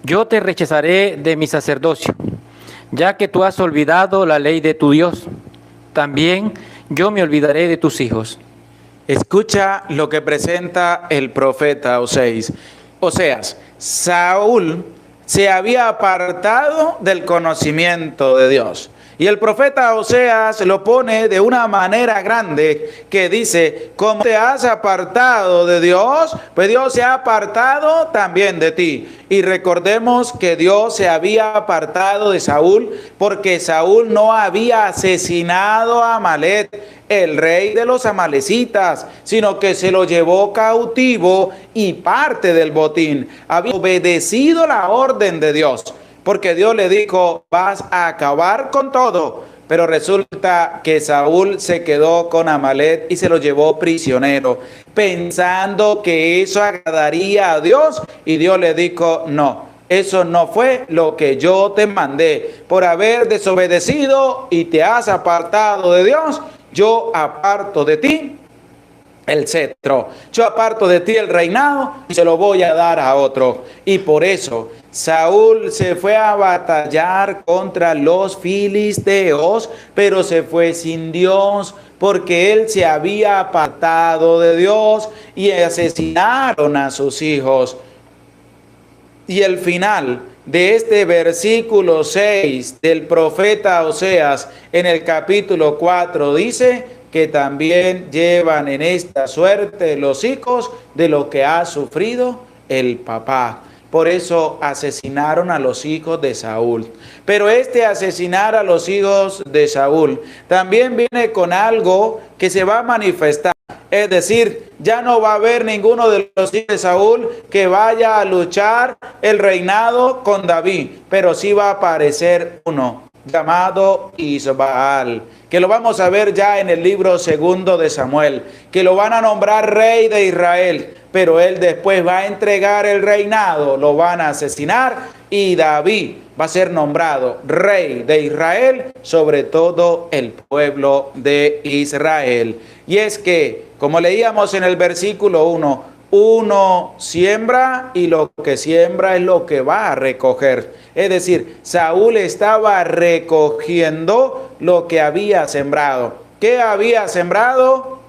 Yo te rechazaré de mi sacerdocio, ya que tú has olvidado la ley de tu Dios. También yo me olvidaré de tus hijos. Escucha lo que presenta el profeta Oseas. Saúl se había apartado del conocimiento de Dios. Y el profeta Oseas lo pone de una manera grande que dice, como te has apartado de Dios, pues Dios se ha apartado también de ti. Y recordemos que Dios se había apartado de Saúl porque Saúl no había asesinado a Amalek, el rey de los amalecitas, sino que se lo llevó cautivo y parte del botín. Había obedecido la orden de Dios. Porque Dios le dijo, vas a acabar con todo. Pero resulta que Saúl se quedó con Amalek y se lo llevó prisionero, pensando que eso agradaría a Dios. Y Dios le dijo, no, eso no fue lo que yo te mandé. Por haber desobedecido y te has apartado de Dios, yo aparto de ti el cetro, yo aparto de ti el reinado y se lo voy a dar a otro. Y por eso Saúl se fue a batallar contra los filisteos, pero se fue sin Dios, porque él se había apartado de Dios y asesinaron a sus hijos. Y el final de este versículo 6 del profeta Oseas en el capítulo 4 dice que también llevan en esta suerte los hijos de lo que ha sufrido el papá. Por eso asesinaron a los hijos de Saúl. Pero este asesinar a los hijos de Saúl también viene con algo que se va a manifestar. Es decir, ya no va a haber ninguno de los hijos de Saúl que vaya a luchar el reinado con David, pero sí va a aparecer uno llamado Isbaal, que lo vamos a ver ya en el libro 2 de Samuel, que lo van a nombrar rey de Israel, pero él después va a entregar el reinado, lo van a asesinar y David va a ser nombrado rey de Israel sobre todo el pueblo de Israel. Y es que, como leíamos en el versículo 1, uno siembra y lo que siembra es lo que va a recoger. Es decir, Saúl estaba recogiendo lo que había sembrado. ¿Qué había sembrado?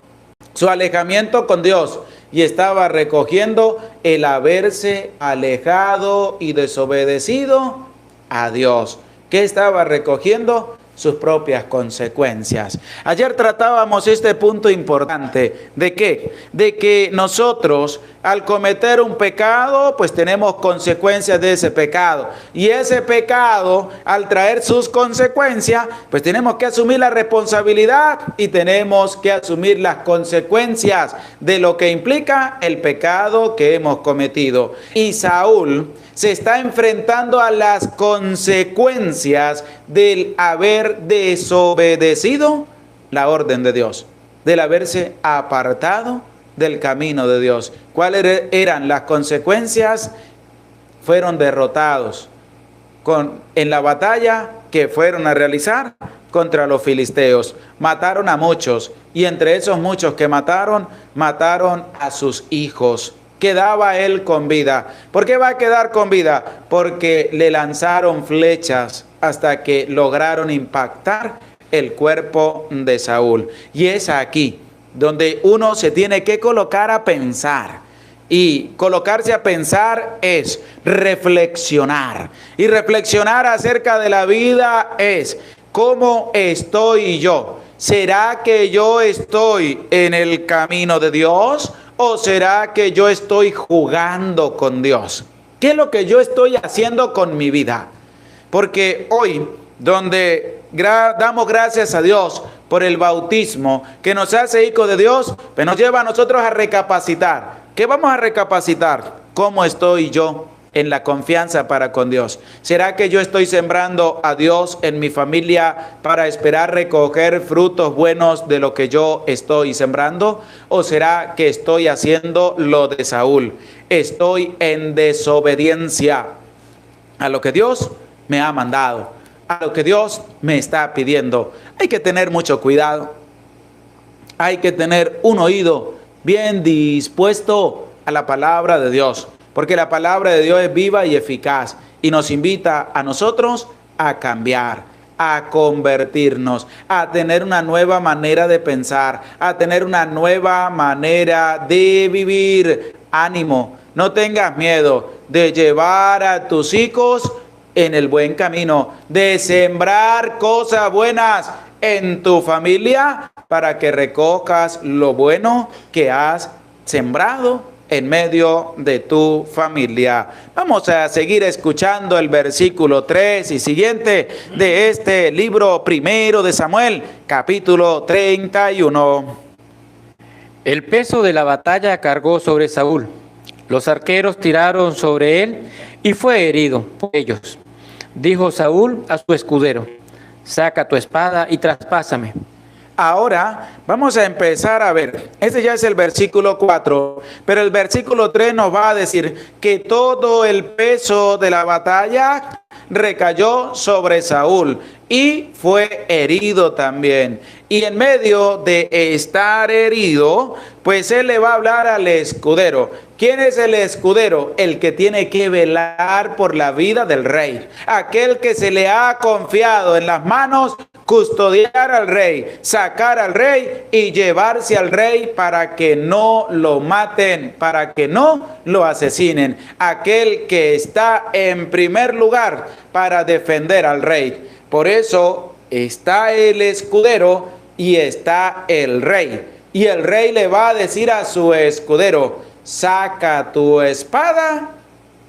Su alejamiento con Dios. Y estaba recogiendo el haberse alejado y desobedecido a Dios. ¿Qué estaba recogiendo? Sus propias consecuencias. Ayer tratábamos este punto importante. ¿De qué? De que nosotros al cometer un pecado, pues tenemos consecuencias de ese pecado. Y ese pecado, al traer sus consecuencias, pues tenemos que asumir la responsabilidad y tenemos que asumir las consecuencias de lo que implica el pecado que hemos cometido. Y Saúl se está enfrentando a las consecuencias del haber desobedecido la orden de Dios, del haberse apartado del camino de Dios. ¿Cuáles eran las consecuencias? Fueron derrotados en la batalla que fueron a realizar contra los filisteos. Mataron a muchos y entre esos muchos que mataron a sus hijos. Quedaba él con vida. ¿Por qué va a quedar con vida? Porque le lanzaron flechas hasta que lograron impactar el cuerpo de Saúl. Y es aquí donde uno se tiene que colocar a pensar. Y colocarse a pensar es reflexionar. Y reflexionar acerca de la vida es ¿cómo estoy yo? ¿Será que yo estoy en el camino de Dios? ¿O será que yo estoy jugando con Dios? ¿Qué es lo que yo estoy haciendo con mi vida? Porque hoy, donde damos gracias a Dios por el bautismo que nos hace hijos de Dios, pues nos lleva a nosotros a recapacitar. ¿Qué vamos a recapacitar? ¿Cómo estoy yo en la confianza para con Dios? ¿Será que yo estoy sembrando a Dios en mi familia para esperar recoger frutos buenos de lo que yo estoy sembrando? ¿O será que estoy haciendo lo de Saúl? Estoy en desobediencia a lo que Dios me ha mandado, a lo que Dios me está pidiendo. Hay que tener mucho cuidado. hay que tener un oído bien dispuesto a la palabra de Dios, porque la palabra de Dios es viva y eficaz y nos invita a nosotros a cambiar, a convertirnos, a tener una nueva manera de pensar, a tener una nueva manera de vivir. Ánimo, no tengas miedo de llevar a tus hijos en el buen camino, de sembrar cosas buenas en tu familia para que recojas lo bueno que has sembrado en medio de tu familia. Vamos a seguir escuchando el versículo 3 y siguiente de este libro primero de Samuel, capítulo 31. El peso de la batalla cargó sobre Saúl. Los arqueros tiraron sobre él y fue herido por ellos. Dijo Saúl a su escudero: saca tu espada y traspásame. Ahora vamos a empezar a ver, este ya es el versículo 4, pero el versículo 3 nos va a decir que todo el peso de la batalla recayó sobre Saúl y fue herido también. Y en medio de estar herido, pues él le va a hablar al escudero. ¿Quién es el escudero? El que tiene que velar por la vida del rey. Aquel que se le ha confiado en las manos custodiar al rey, sacar al rey y llevarse al rey para que no lo maten, para que no lo asesinen. Aquel que está en primer lugar para defender al rey. Por eso está el escudero y está el rey. Y el rey le va a decir a su escudero: saca tu espada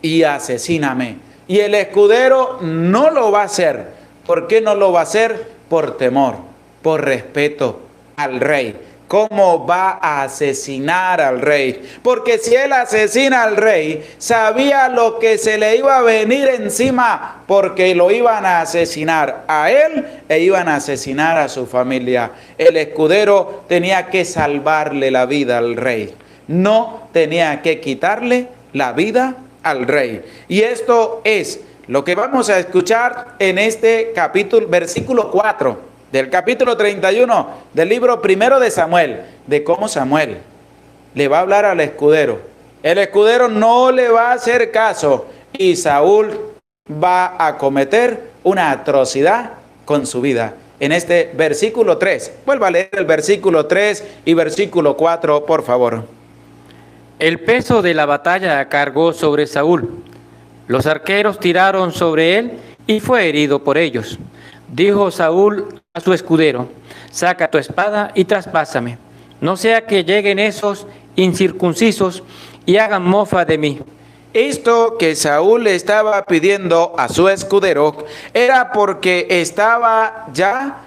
y asesíname. Y el escudero no lo va a hacer. ¿Por qué no lo va a hacer? Por temor, por respeto al rey. ¿Cómo va a asesinar al rey? Porque si él asesina al rey, sabía lo que se le iba a venir encima, porque lo iban a asesinar a él e iban a asesinar a su familia. El escudero tenía que salvarle la vida al rey, no tenía que quitarle la vida al rey. Y esto es lo que vamos a escuchar en este capítulo, versículo 4 del capítulo 31 del libro primero de Samuel, de cómo Samuel le va a hablar al escudero. El escudero no le va a hacer caso y Saúl va a cometer una atrocidad con su vida. En este versículo 3, vuelva a leer el versículo 3 y versículo 4, por favor. El peso de la batalla cargó sobre Saúl. Los arqueros tiraron sobre él y fue herido por ellos. Dijo Saúl a su escudero: saca tu espada y traspásame, no sea que lleguen esos incircuncisos y hagan mofa de mí. Esto que Saúl le estaba pidiendo a su escudero era porque estaba ya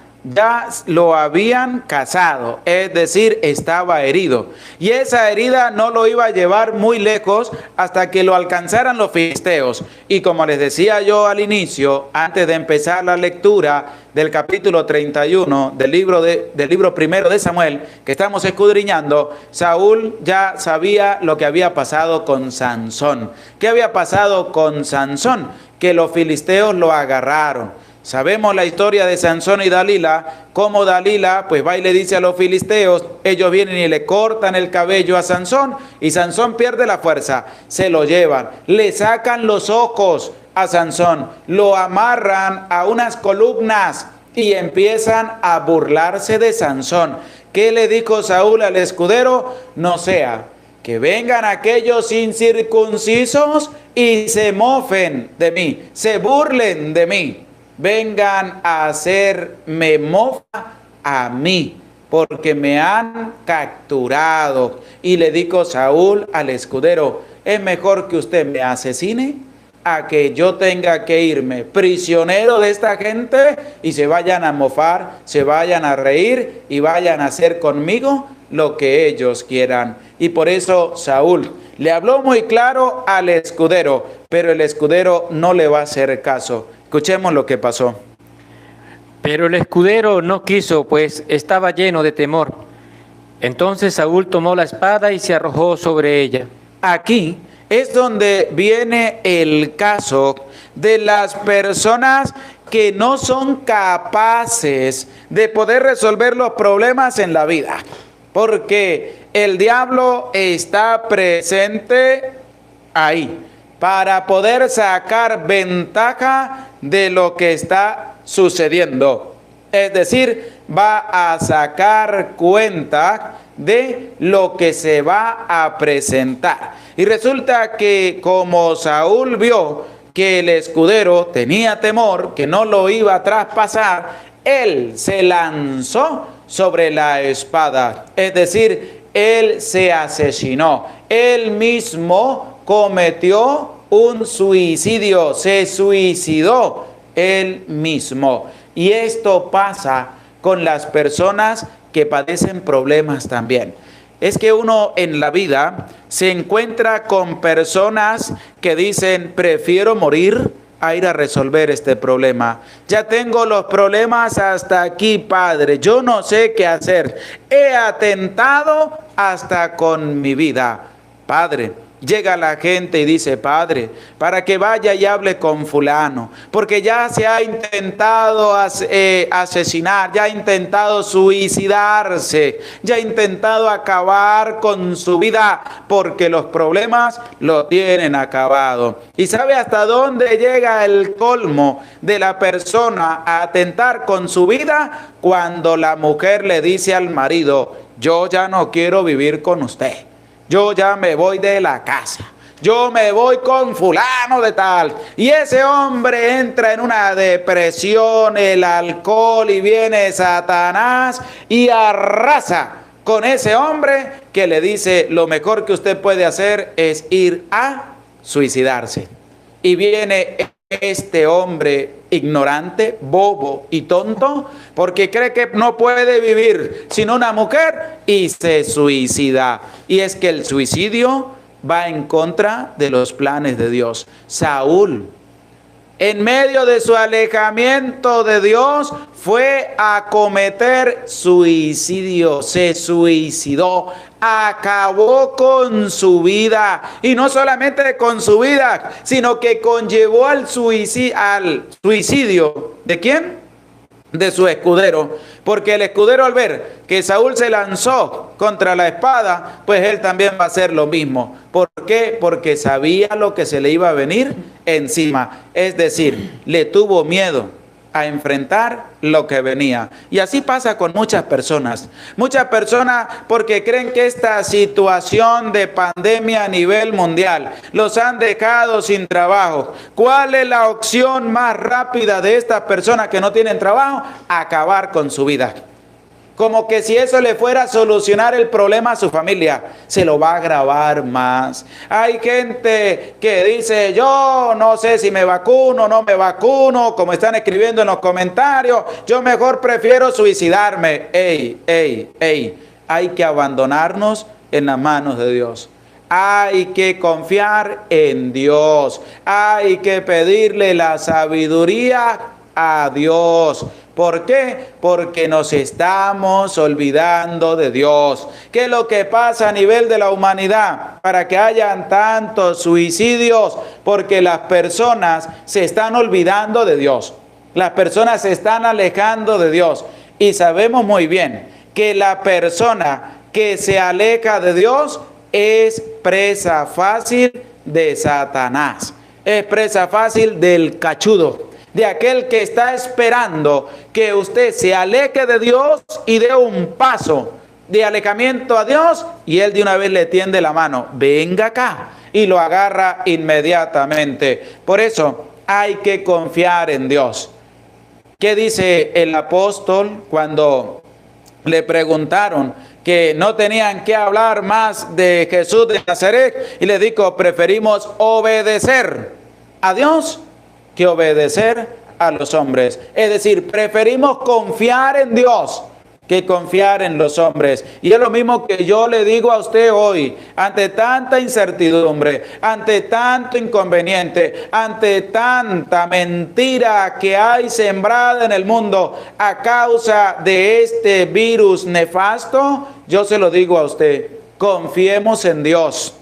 lo habían cazado, es decir, estaba herido. Y esa herida no lo iba a llevar muy lejos hasta que lo alcanzaran los filisteos. Y como les decía yo al inicio, antes de empezar la lectura del capítulo 31 del libro primero de Samuel, que estamos escudriñando, Saúl ya sabía lo que había pasado con Sansón. ¿Qué había pasado con Sansón? Que los filisteos lo agarraron. Sabemos la historia de Sansón y Dalila, cómo Dalila pues va y le dice a los filisteos, ellos vienen y le cortan el cabello a Sansón y Sansón pierde la fuerza, se lo llevan, le sacan los ojos a Sansón, lo amarran a unas columnas y empiezan a burlarse de Sansón. ¿Qué le dijo Saúl al escudero? No sea que vengan aquellos incircuncisos y se mofen de mí, se burlen de mí. Vengan a hacerme mofa a mí, porque me han capturado. Y le dijo Saúl al escudero: es mejor que usted me asesine a que yo tenga que irme prisionero de esta gente y se vayan a mofar, se vayan a reír y vayan a hacer conmigo lo que ellos quieran. Y por eso Saúl le habló muy claro al escudero, pero el escudero no le va a hacer caso. Escuchemos lo que pasó. Pero el escudero no quiso, pues estaba lleno de temor. Entonces Saúl tomó la espada y se arrojó sobre ella. Aquí es donde viene el caso de las personas que no son capaces de poder resolver los problemas en la vida. porque el diablo está presente ahí para poder sacar ventaja de lo que está sucediendo. Es decir, va a sacar cuenta de lo que se va a presentar. Y resulta que como Saúl vio que el escudero tenía temor, que no lo iba a traspasar, él se lanzó sobre la espada. Es decir, él se asesinó. Él mismo cometió un suicidio, se suicidó él mismo. Y esto pasa con las personas que padecen problemas también. Es que uno en la vida se encuentra con personas que dicen, prefiero morir a ir a resolver este problema. Ya tengo los problemas hasta aquí, Padre. Yo no sé qué hacer. He atentado hasta con mi vida. Padre, llega la gente y dice, Padre, para que vaya y hable con fulano, porque ya se ha intentado asesinar, ya ha intentado suicidarse, ya ha intentado acabar con su vida, porque los problemas lo tienen acabado. ¿Y sabe hasta dónde llega el colmo de la persona a atentar con su vida? Cuando la mujer le dice al marido, yo ya no quiero vivir con usted. Yo ya me voy de la casa. Yo me voy con fulano de tal. Y ese hombre entra en una depresión, el alcohol, y viene Satanás y arrasa con ese hombre que le dice, lo mejor que usted puede hacer es ir a suicidarse. Y viene este hombre ignorante, bobo y tonto, porque cree que no puede vivir sin una mujer y se suicida. Y es que el suicidio va en contra de los planes de Dios. Saúl, en medio de su alejamiento de Dios, fue a cometer suicidio, se suicidó, acabó con su vida, y no solamente con su vida, sino que conllevó al suicidio. ¿De quién? De su escudero, porque el escudero, al ver que Saúl se lanzó contra la espada, pues él también va a hacer lo mismo. ¿Por qué? Porque sabía lo que se le iba a venir encima, es decir, le tuvo miedo a enfrentar lo que venía. Y así pasa con muchas personas porque creen que esta situación de pandemia a nivel mundial los han dejado sin trabajo. ¿Cuál es la opción más rápida de estas personas que no tienen trabajo? Acabar con su vida. Como que si eso le fuera a solucionar el problema a su familia, se lo va a agravar más. Hay gente que dice, yo no sé si me vacuno o no me vacuno, como están escribiendo en los comentarios, yo mejor prefiero suicidarme. Hay que abandonarnos en las manos de Dios. Hay que confiar en Dios. Hay que pedirle la sabiduría a Dios. ¿Por qué? Porque nos estamos olvidando de Dios. ¿Qué es lo que pasa a nivel de la humanidad para que hayan tantos suicidios? Porque las personas se están olvidando de Dios. Las personas se están alejando de Dios. Y sabemos muy bien que la persona que se aleja de Dios es presa fácil de Satanás. Es presa fácil del cachudo, de aquel que está esperando que usted se aleje de Dios y dé un paso de alejamiento a Dios, y él de una vez le tiende la mano, venga acá, y lo agarra inmediatamente. Por eso hay que confiar en Dios. ¿Qué dice el apóstol cuando le preguntaron que no tenían que hablar más de Jesús de Nazaret? Y le dijo, preferimos obedecer a Dios que obedecer a los hombres. Es decir, preferimos confiar en Dios que confiar en los hombres. Y es lo mismo que yo le digo a usted hoy, ante tanta incertidumbre, ante tanto inconveniente, ante tanta mentira que hay sembrada en el mundo a causa de este virus nefasto, yo se lo digo a usted, confiemos en Dios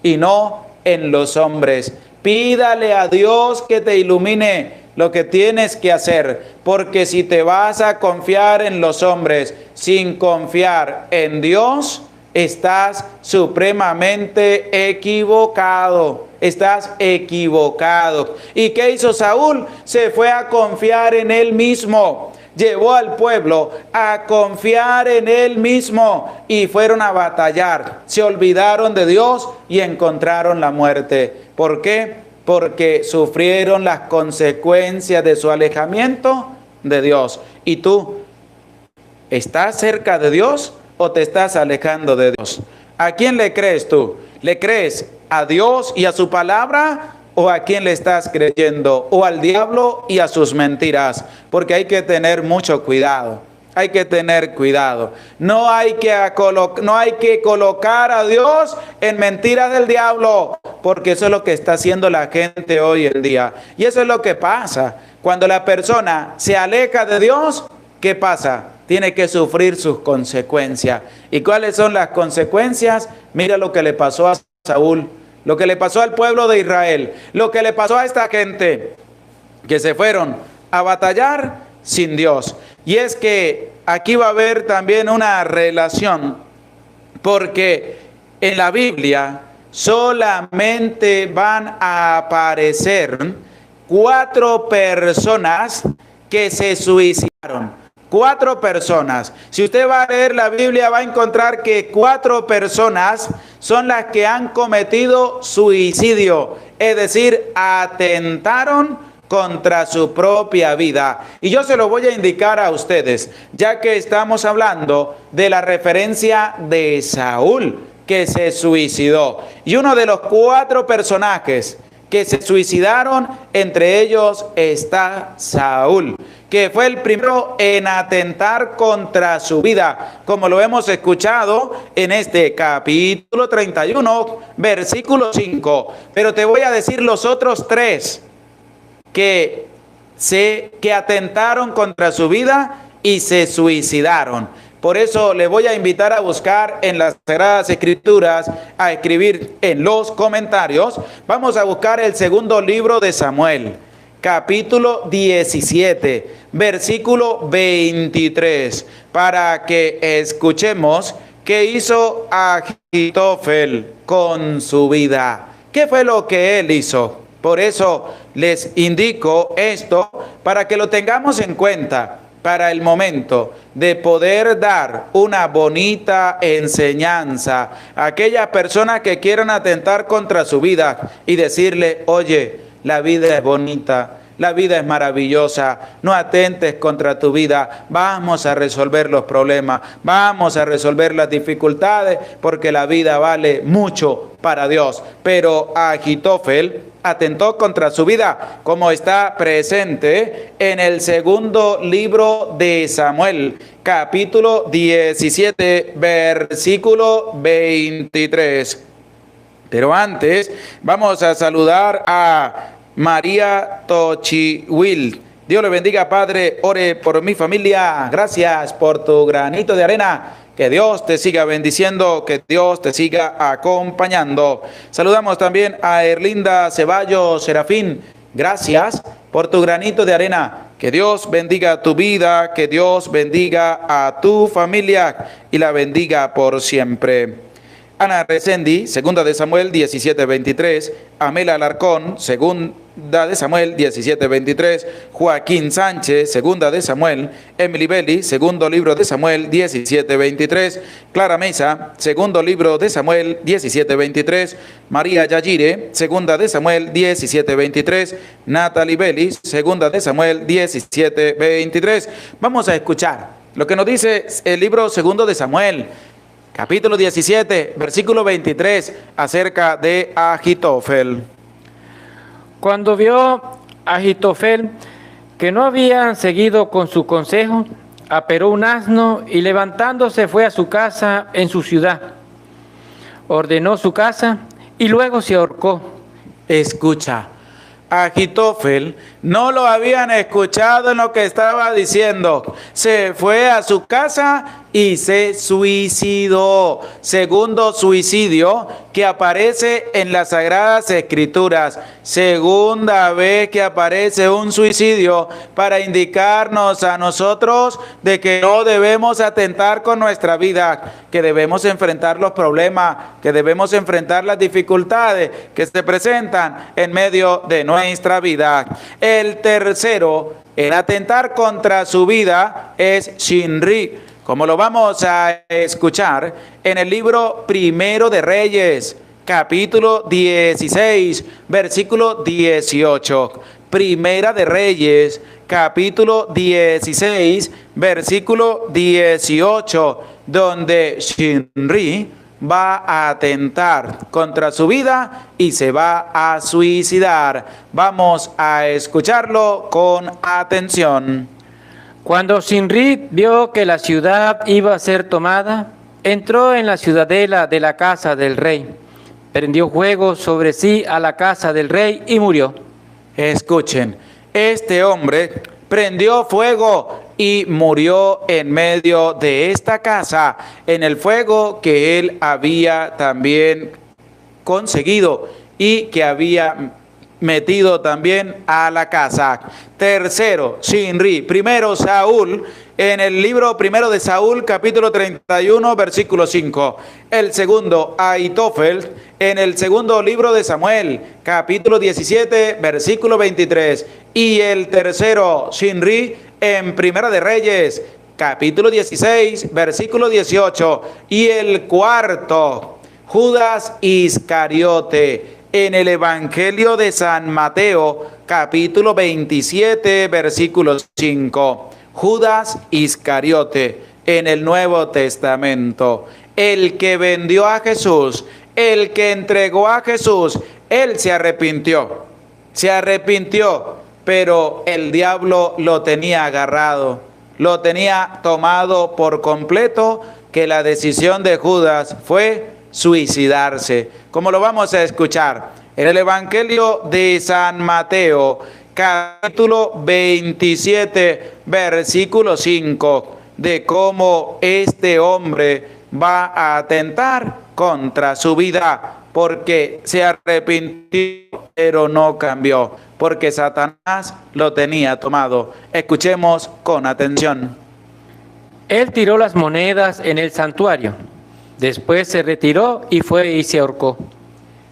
y no en los hombres. Pídale a Dios que te ilumine lo que tienes que hacer, porque si te vas a confiar en los hombres sin confiar en Dios, estás supremamente equivocado. Estás equivocado. ¿Y qué hizo Saúl? Se fue a confiar en él mismo. Llevó al pueblo a confiar en él mismo y fueron a batallar. Se olvidaron de Dios y encontraron la muerte. ¿Por qué? Porque sufrieron las consecuencias de su alejamiento de Dios. ¿Y tú estás cerca de Dios o te estás alejando de Dios? ¿A quién le crees tú? ¿Le crees a Dios y a su palabra o a quién le estás creyendo? ¿O al diablo y a sus mentiras? Porque hay que tener mucho cuidado. Hay que tener cuidado. No hay que colocar a Dios en mentiras del diablo, porque eso es lo que está haciendo la gente hoy en día. Y eso es lo que pasa. Cuando la persona se aleja de Dios, ¿qué pasa? Tiene que sufrir sus consecuencias. ¿Y cuáles son las consecuencias? Mira lo que le pasó a Saúl, lo que le pasó al pueblo de Israel, lo que le pasó a esta gente que se fueron a batallar sin Dios. Y es que aquí va a haber también una relación, porque en la Biblia solamente van a aparecer 4 personas que se suicidaron. 4 personas. Si usted va a leer la Biblia, va a encontrar que 4 personas son las que han cometido suicidio, es decir, atentaron contra su propia vida. Y yo se lo voy a indicar a ustedes, ya que estamos hablando de la referencia de Saúl, que se suicidó. Y uno de los 4 personajes que se suicidaron, entre ellos está Saúl, que fue el primero en atentar contra su vida, como lo hemos escuchado en este capítulo 31, versículo 5. Pero te voy a decir los otros 3 que atentaron contra su vida y se suicidaron. Por eso le voy a invitar a buscar en las Sagradas Escrituras, a escribir en los comentarios. Vamos a buscar el segundo libro de Samuel, capítulo 17, versículo 23, para que escuchemos qué hizo Ahitofel con su vida. ¿Qué fue lo que él hizo? Por eso les indico esto, para que lo tengamos en cuenta para el momento de poder dar una bonita enseñanza a aquellas personas que quieran atentar contra su vida y decirle: oye, la vida es bonita, la vida es maravillosa, no atentes contra tu vida, vamos a resolver los problemas, vamos a resolver las dificultades, porque la vida vale mucho para Dios. Pero Ahitofel atentó contra su vida, como está presente en el segundo libro de Samuel, capítulo 17, versículo 23. Pero antes vamos a saludar a María Tochiwil. Dios le bendiga, Padre. Ore por mi familia. Gracias por tu granito de arena. Que Dios te siga bendiciendo, que Dios te siga acompañando. Saludamos también a Erlinda Ceballos Serafín. Gracias por tu granito de arena. Que Dios bendiga tu vida, que Dios bendiga a tu familia y la bendiga por siempre. Ana Resendi, segunda de Samuel 17:23, Amela Alarcón, segunda de Samuel 17:23, Joaquín Sánchez, segunda de Samuel, Emily Belli, segundo libro de Samuel 17:23, Clara Mesa, segundo libro de Samuel 17:23, María Yayire, segunda de Samuel 17:23, Natalie Belli, segunda de Samuel 17:23. Vamos a escuchar lo que nos dice el libro segundo de Samuel, capítulo 17, versículo 23, acerca de Ahitofel. Cuando vio Ahitofel que no habían seguido con su consejo, aperó un asno y levantándose fue a su casa en su ciudad. Ordenó su casa y luego se ahorcó. Escucha, Ahitofel no lo habían escuchado en lo que estaba diciendo. Se fue a su casa y se suicidó. Segundo suicidio que aparece en las Sagradas Escrituras. Segunda vez que aparece un suicidio para indicarnos a nosotros de que no debemos atentar con nuestra vida, que debemos enfrentar los problemas, que debemos enfrentar las dificultades que se presentan en medio de nuestra vida. El tercero, el atentar contra su vida, es Shinri, como lo vamos a escuchar en el libro Primero de Reyes, capítulo 16, versículo 18. Primera de Reyes, capítulo 16, versículo 18, donde Shinri va a atentar contra su vida y se va a suicidar. Vamos a escucharlo con atención. Cuando Shinri vio que la ciudad iba a ser tomada, entró en la ciudadela de la casa del rey, prendió fuego sobre sí a la casa del rey y murió. Escuchen, este hombre prendió fuego y murió en medio de esta casa, en el fuego que él había también conseguido y que había metido también a la casa. Tercero, Shinri. Primero, Saúl, en el libro primero de Saúl, capítulo 31, versículo 5. El segundo, Ahitofel, en el segundo libro de Samuel, capítulo 17, versículo 23. Y el tercero, Shinri, en Primera de Reyes, capítulo 16, versículo 18. Y el cuarto, Judas Iscariote, en el Evangelio de San Mateo, capítulo 27, versículo 5. Judas Iscariote, en el Nuevo Testamento, el que vendió a Jesús, el que entregó a Jesús, él se arrepintió, pero el diablo lo tenía agarrado, lo tenía tomado por completo, que la decisión de Judas fue suicidarse, como lo vamos a escuchar en el Evangelio de San Mateo, capítulo 27, versículo 5, de cómo este hombre va a atentar contra su vida, porque se arrepintió, pero no cambió, porque Satanás lo tenía tomado. Escuchemos con atención. Él tiró las monedas en el santuario. Después se retiró y fue y se ahorcó.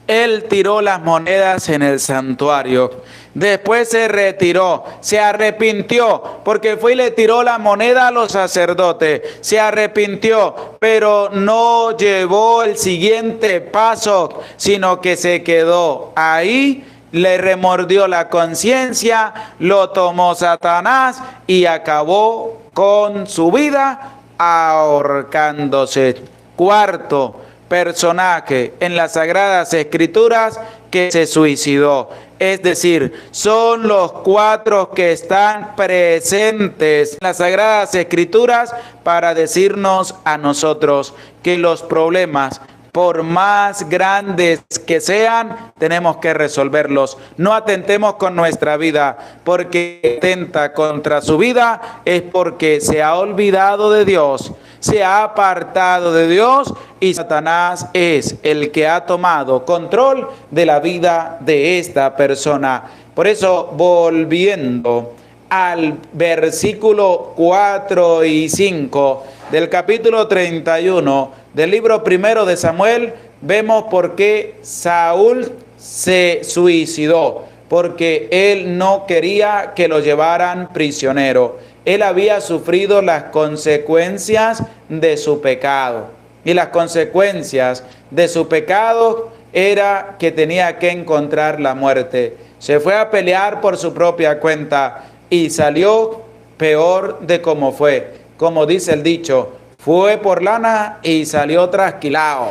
Él tiró las monedas en el santuario. Después se retiró, se arrepintió, porque fue y le tiró la moneda a los sacerdotes. Se arrepintió, pero no llevó el siguiente paso, sino que se quedó ahí, le remordió la conciencia, lo tomó Satanás y acabó con su vida ahorcándose. Cuarto personaje en las Sagradas Escrituras que se suicidó. Es decir, son los cuatro que están presentes en las Sagradas Escrituras para decirnos a nosotros que los problemas, por más grandes que sean, tenemos que resolverlos. No atentemos con nuestra vida, porque atenta contra su vida es porque se ha olvidado de Dios, se ha apartado de Dios, y Satanás es el que ha tomado control de la vida de esta persona. Por eso, volviendo al versículo 4 y 5 del capítulo 31 del libro primero de Samuel, vemos por qué Saúl se suicidó, porque él no quería que lo llevaran prisionero. Él había sufrido las consecuencias de su pecado, y las consecuencias de su pecado era que tenía que encontrar la muerte. Se fue a pelear por su propia cuenta y salió peor de como fue. Como dice el dicho, fue por lana y salió trasquilado.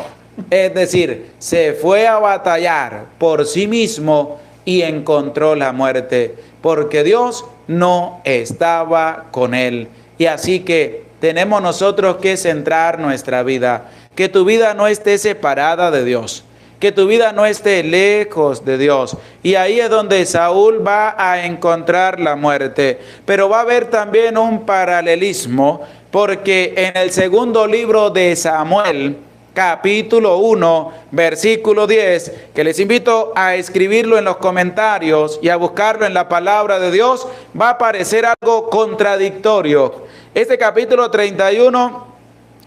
Es decir, se fue a batallar por sí mismo y encontró la muerte, porque Dios no estaba con él. Y así que tenemos nosotros que centrar nuestra vida, que tu vida no esté separada de Dios, que tu vida no esté lejos de Dios. Y ahí es donde Saúl va a encontrar la muerte. Pero va a haber también un paralelismo porque en el segundo libro de Samuel, capítulo 1, versículo 10, que les invito a escribirlo en los comentarios y a buscarlo en la palabra de Dios, va a parecer algo contradictorio. Este capítulo 31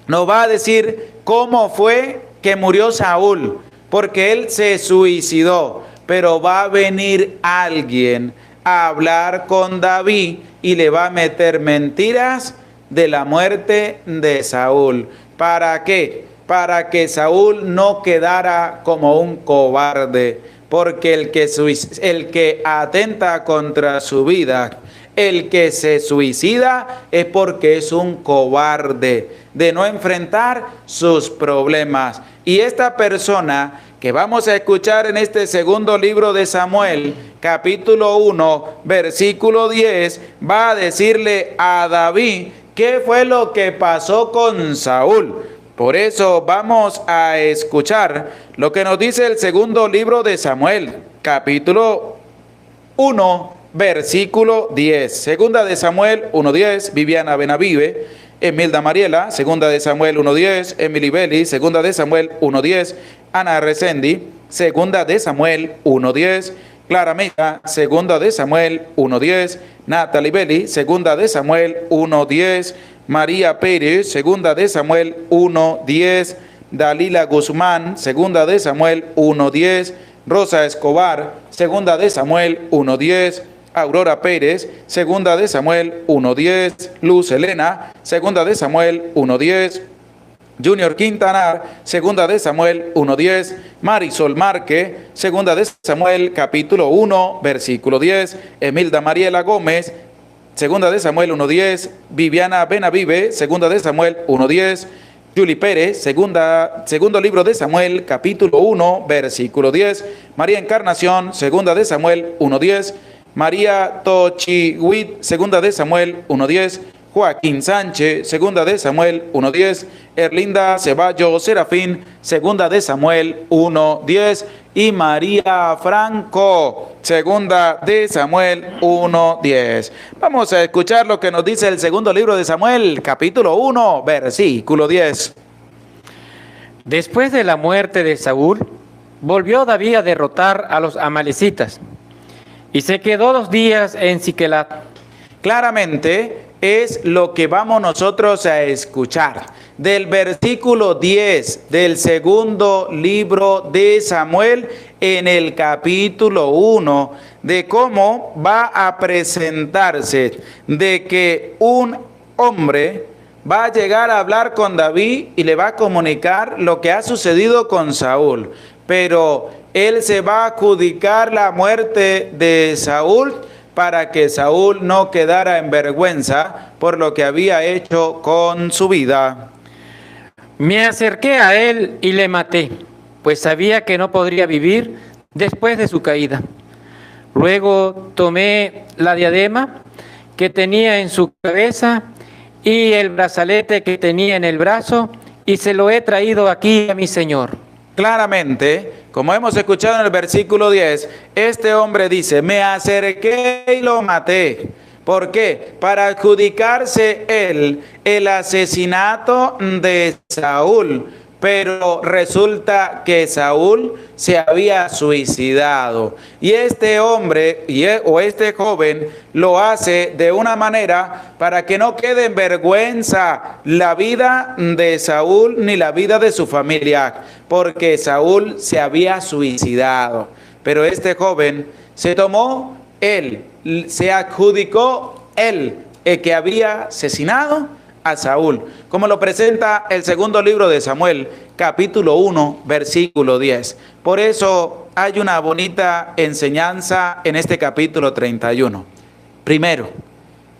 nos va a decir cómo fue que murió Saúl, porque él se suicidó, pero va a venir alguien a hablar con David y le va a meter mentiras de la muerte de Saúl. ¿Para qué? Para que Saúl no quedara como un cobarde, porque el que atenta contra su vida, el que se suicida es porque es un cobarde de no enfrentar sus problemas. Y esta persona que vamos a escuchar en este segundo libro de Samuel, capítulo 1, versículo 10, va a decirle a David qué fue lo que pasó con Saúl. Por eso vamos a escuchar lo que nos dice el segundo libro de Samuel, capítulo 1, versículo 10. Segunda de Samuel 1:10, Viviana Benavive, Emilda Mariela. Segunda de Samuel 1:10, Emily Belli. Segunda de Samuel 1:10, Ana Resendi. Segunda de Samuel 1:10, Clara Mejía. Segunda de Samuel 1:10, Natalie Belli. Segunda de Samuel 1:10, María Pérez. Segunda de Samuel 1:10, Dalila Guzmán. Segunda de Samuel 1:10, Rosa Escobar. Segunda de Samuel 1:10, Aurora Pérez. Segunda de Samuel 1:10, Luz Elena. Segunda de Samuel 1:10, Junior Quintanar. Segunda de Samuel 1:10, Marisol Marque. Segunda de Samuel capítulo 1, versículo 10, Emilda Mariela Gómez. Segunda de Samuel 1:10, Viviana Benavive. Segunda de Samuel 1:10, Julie Pérez. Segundo libro de Samuel, capítulo 1, versículo 10, María Encarnación. Segunda de Samuel 1:10, María Tochihuit. Segunda de Samuel 1:10, Joaquín Sánchez. Segunda de Samuel 1:10, Erlinda Ceballos Serafín. Segunda de Samuel 1:10, y María Franco. Segunda de Samuel 1:10. Vamos a escuchar lo que nos dice el segundo libro de Samuel, capítulo 1, versículo 10. Después de la muerte de Saúl, volvió David a derrotar a los amalecitas y se quedó 2 días en Siquelat. Claramente es lo que vamos nosotros a escuchar del versículo 10 del segundo libro de Samuel en el capítulo 1, de cómo va a presentarse, de que un hombre va a llegar a hablar con David y le va a comunicar lo que ha sucedido con Saúl, pero él se va a adjudicar la muerte de Saúl para que Saúl no quedara en vergüenza por lo que había hecho con su vida. Me acerqué a él y le maté, pues sabía que no podría vivir después de su caída. Luego tomé la diadema que tenía en su cabeza y el brazalete que tenía en el brazo y se lo he traído aquí a mi señor. Claramente, como hemos escuchado en el versículo 10, este hombre dice, me acerqué y lo maté. ¿Por qué? Para adjudicarse él el asesinato de Saúl. Pero resulta que Saúl se había suicidado. Y este hombre o este joven lo hace de una manera para que no quede en vergüenza la vida de Saúl ni la vida de su familia. Porque Saúl se había suicidado. Pero este joven se tomó se adjudicó el que había asesinado a Saúl, como lo presenta el segundo libro de Samuel, capítulo 1, versículo 10. Por eso hay una bonita enseñanza en este capítulo 31. Primero,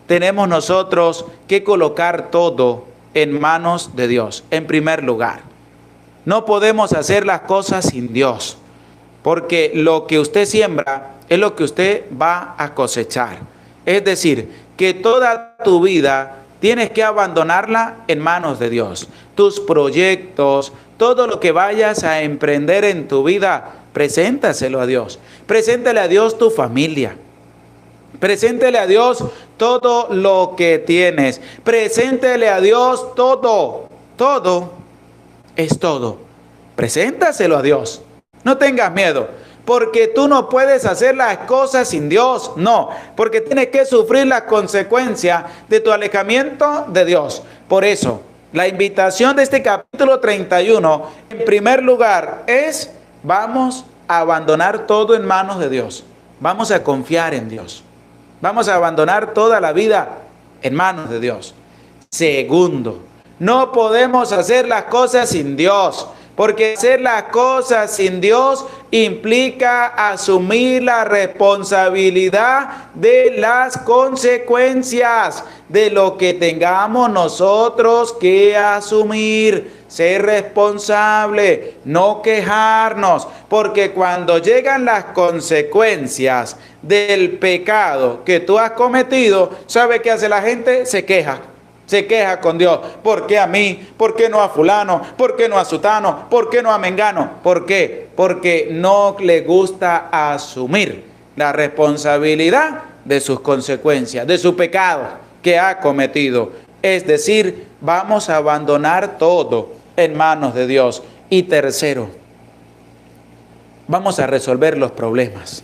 tenemos nosotros que colocar todo en manos de Dios, en primer lugar. No podemos hacer las cosas sin Dios, porque lo que usted siembra es lo que usted va a cosechar. Es decir, que toda tu vida tienes que abandonarla en manos de Dios. Tus proyectos, todo lo que vayas a emprender en tu vida, preséntaselo a Dios. Preséntale a Dios tu familia. Preséntele a Dios todo lo que tienes. Preséntele a Dios todo. Todo es todo. Preséntaselo a Dios. No tengas miedo, porque tú no puedes hacer las cosas sin Dios. No, porque tienes que sufrir las consecuencias de tu alejamiento de Dios. Por eso, la invitación de este capítulo 31, en primer lugar, es: vamos a abandonar todo en manos de Dios. Vamos a confiar en Dios. Vamos a abandonar toda la vida en manos de Dios. Segundo, no podemos hacer las cosas sin Dios, porque hacer las cosas sin Dios implica asumir la responsabilidad de las consecuencias de lo que tengamos nosotros que asumir. Ser responsable, no quejarnos, porque cuando llegan las consecuencias del pecado que tú has cometido, ¿sabe qué hace la gente? Se queja. Se queja con Dios. ¿Por qué a mí? ¿Por qué no a fulano? ¿Por qué no a sutano? ¿Por qué no a mengano? ¿Por qué? Porque no le gusta asumir la responsabilidad de sus consecuencias, de su pecado que ha cometido. Es decir, vamos a abandonar todo en manos de Dios. Y tercero, vamos a resolver los problemas.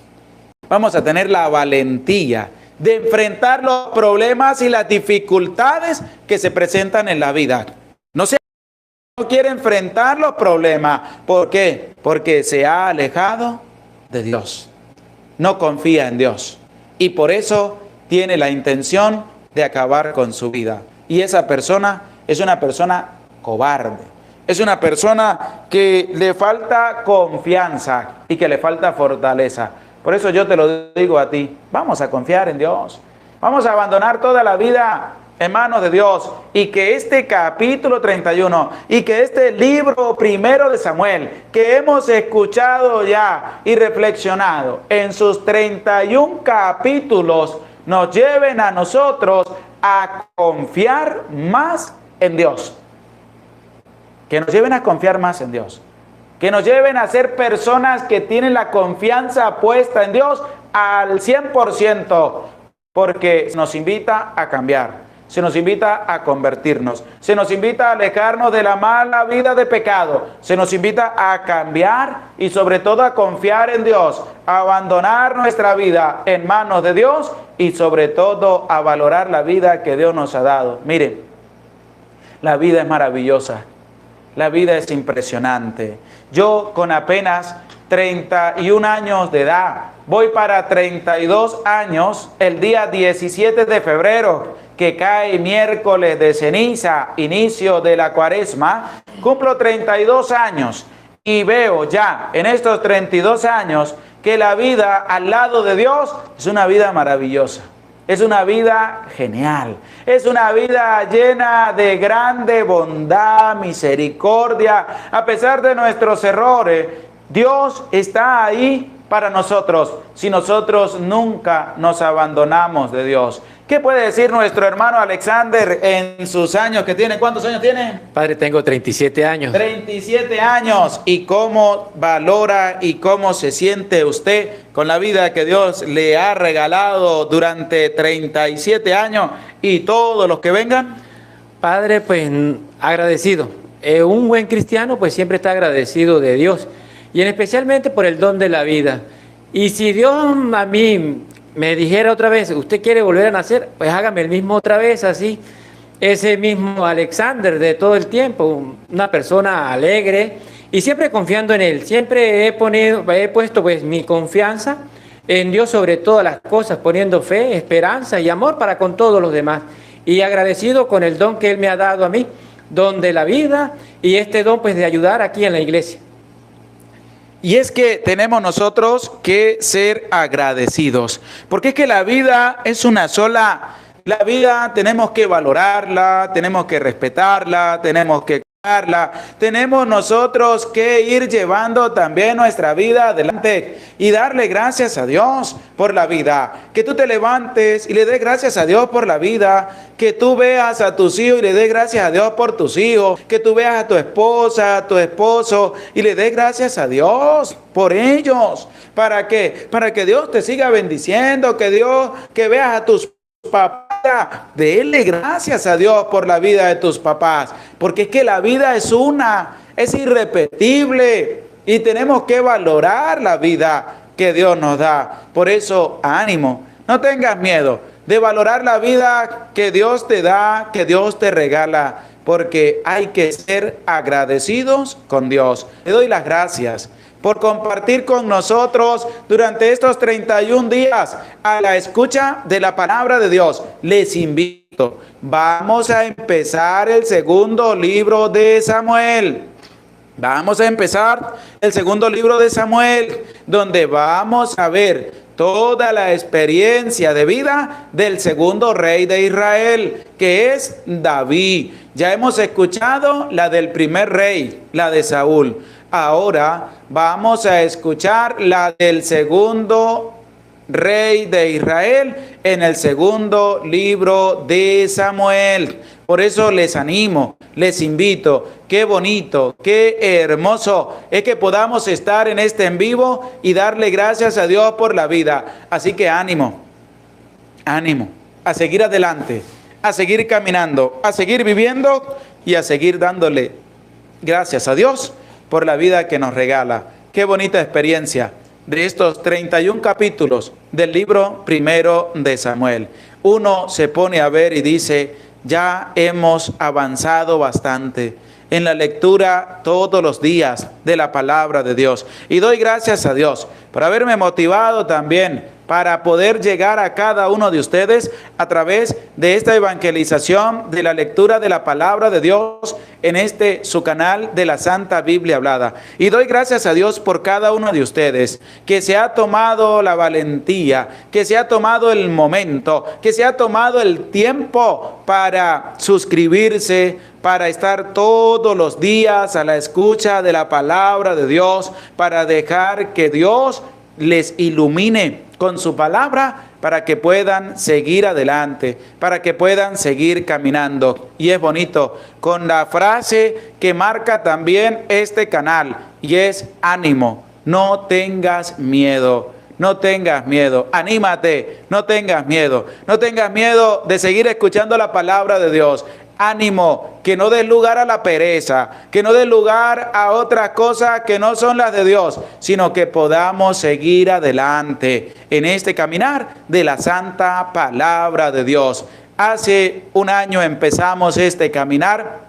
Vamos a tener la valentía de enfrentar los problemas y las dificultades que se presentan en la vida. No quiere enfrentar los problemas. ¿Por qué? Porque se ha alejado de Dios. No confía en Dios. Y por eso tiene la intención de acabar con su vida. Y esa persona es una persona cobarde. Es una persona que le falta confianza y que le falta fortaleza. Por eso yo te lo digo a ti, vamos a confiar en Dios. Vamos a abandonar toda la vida en manos de Dios. Y que este capítulo 31 y que este libro primero de Samuel, que hemos escuchado ya y reflexionado en sus 31 capítulos, nos lleven a nosotros a confiar más en Dios. Que nos lleven a confiar más en Dios. Que nos lleven a ser personas que tienen la confianza puesta en Dios al 100%, porque se nos invita a cambiar, se nos invita a convertirnos, se nos invita a alejarnos de la mala vida de pecado, se nos invita a cambiar y sobre todo a confiar en Dios, a abandonar nuestra vida en manos de Dios y sobre todo a valorar la vida que Dios nos ha dado. Miren, la vida es maravillosa. La vida es impresionante. Yo con apenas 31 años de edad, voy para 32 años el día 17 de febrero, que cae miércoles de ceniza, inicio de la cuaresma, cumplo 32 años y veo ya en estos 32 años que la vida al lado de Dios es una vida maravillosa. Es una vida genial, es una vida llena de grande bondad, misericordia. A pesar de nuestros errores, Dios está ahí para nosotros, si nosotros nunca nos abandonamos de Dios. ¿Qué puede decir nuestro hermano Alexander en sus años que tiene? ¿Cuántos años tiene? Padre, tengo 37 años. 37 años. ¿Y cómo valora y cómo se siente usted con la vida que Dios le ha regalado durante 37 años y todos los que vengan? Padre, pues agradecido. Un buen cristiano pues siempre está agradecido de Dios y especialmente por el don de la vida. Y si Dios a mí me dijera otra vez, ¿usted quiere volver a nacer? Pues hágame el mismo otra vez, así. Ese mismo Alexander de todo el tiempo, una persona alegre y siempre confiando en Él. Siempre he puesto pues mi confianza en Dios sobre todas las cosas, poniendo fe, esperanza y amor para con todos los demás. Y agradecido con el don que Él me ha dado a mí, don de la vida y este don pues de ayudar aquí en la iglesia. Y es que tenemos nosotros que ser agradecidos, porque es que la vida es una sola. La vida tenemos que valorarla, tenemos que respetarla, tenemos que tenemos nosotros que ir llevando también nuestra vida adelante y darle gracias a Dios por la vida. Que tú te levantes y le des gracias a Dios por la vida. Que tú veas a tus hijos y le des gracias a Dios por tus hijos. Que tú veas a tu esposa, a tu esposo y le des gracias a Dios por ellos. ¿Para qué? Para que Dios te siga bendiciendo, que veas a tus papás, dele gracias a Dios por la vida de tus papás, porque es que la vida es irrepetible y tenemos que valorar la vida que Dios nos da. Por eso, ánimo, no tengas miedo de valorar la vida que Dios te da, que Dios te regala, porque hay que ser agradecidos con Dios. Le doy las gracias por compartir con nosotros durante estos 31 días a la escucha de la palabra de Dios. Les invito, vamos a empezar el segundo libro de Samuel. Vamos a empezar el segundo libro de Samuel, donde vamos a ver toda la experiencia de vida del segundo rey de Israel, que es David. Ya hemos escuchado la del primer rey, la de Saúl. Ahora vamos a escuchar la del segundo rey de Israel en el segundo libro de Samuel. Por eso les animo, les invito, qué bonito, qué hermoso es que podamos estar en este en vivo y darle gracias a Dios por la vida. Así que ánimo, ánimo, a seguir adelante, a seguir caminando, a seguir viviendo y a seguir dándole gracias a Dios por la vida que nos regala. Qué bonita experiencia de estos 31 capítulos del libro primero de Samuel. Uno se pone a ver y dice, ya hemos avanzado bastante en la lectura todos los días de la palabra de Dios. Y doy gracias a Dios por haberme motivado también para poder llegar a cada uno de ustedes a través de esta evangelización de la lectura de la palabra de Dios en su canal de la Santa Biblia Hablada. Y doy gracias a Dios por cada uno de ustedes que se ha tomado la valentía, que se ha tomado el momento, que se ha tomado el tiempo para suscribirse, para estar todos los días a la escucha de la palabra de Dios, para dejar que Dios les ilumine con su palabra para que puedan seguir adelante, para que puedan seguir caminando. Y es bonito con la frase que marca también este canal y es ánimo, no tengas miedo. No tengas miedo, anímate, no tengas miedo de seguir escuchando la palabra de Dios. Ánimo, que no des lugar a la pereza, que no des lugar a otras cosas que no son las de Dios, sino que podamos seguir adelante en este caminar de la santa palabra de Dios. Hace un año empezamos este caminar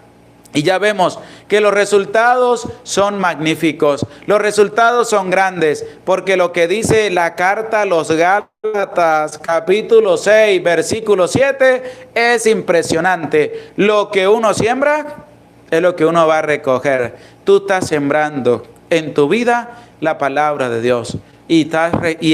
y ya vemos que los resultados son magníficos, los resultados son grandes, porque lo que dice la carta a los Gálatas, capítulo 6, versículo 7, es impresionante. Lo que uno siembra es lo que uno va a recoger. Tú estás sembrando en tu vida la palabra de Dios y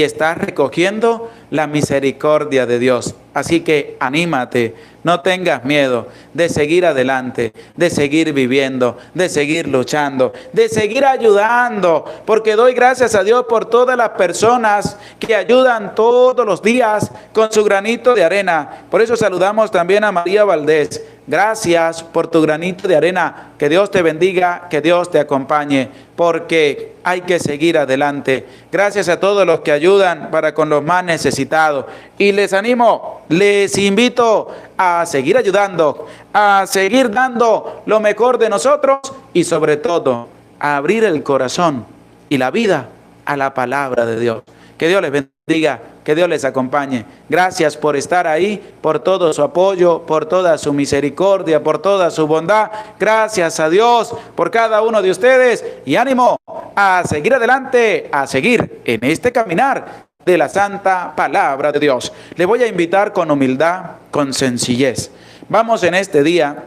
estás recogiendo la misericordia de Dios. Así que anímate, no tengas miedo de seguir adelante, de seguir viviendo, de seguir luchando, de seguir ayudando, porque doy gracias a Dios por todas las personas que ayudan todos los días con su granito de arena. Por eso saludamos también a María Valdés. Gracias por tu granito de arena. Que Dios te bendiga, que Dios te acompañe, porque hay que seguir adelante. Gracias a todos los que ayudan para con los más necesitados. Y les animo, les invito a seguir ayudando, a seguir dando lo mejor de nosotros y sobre todo a abrir el corazón y la vida a la palabra de Dios. Que Dios les bendiga, que Dios les acompañe. Gracias por estar ahí, por todo su apoyo, por toda su misericordia, por toda su bondad. Gracias a Dios por cada uno de ustedes y ánimo a seguir adelante, a seguir en este caminar de la santa palabra de Dios. Le voy a invitar con humildad, con sencillez. Vamos en este día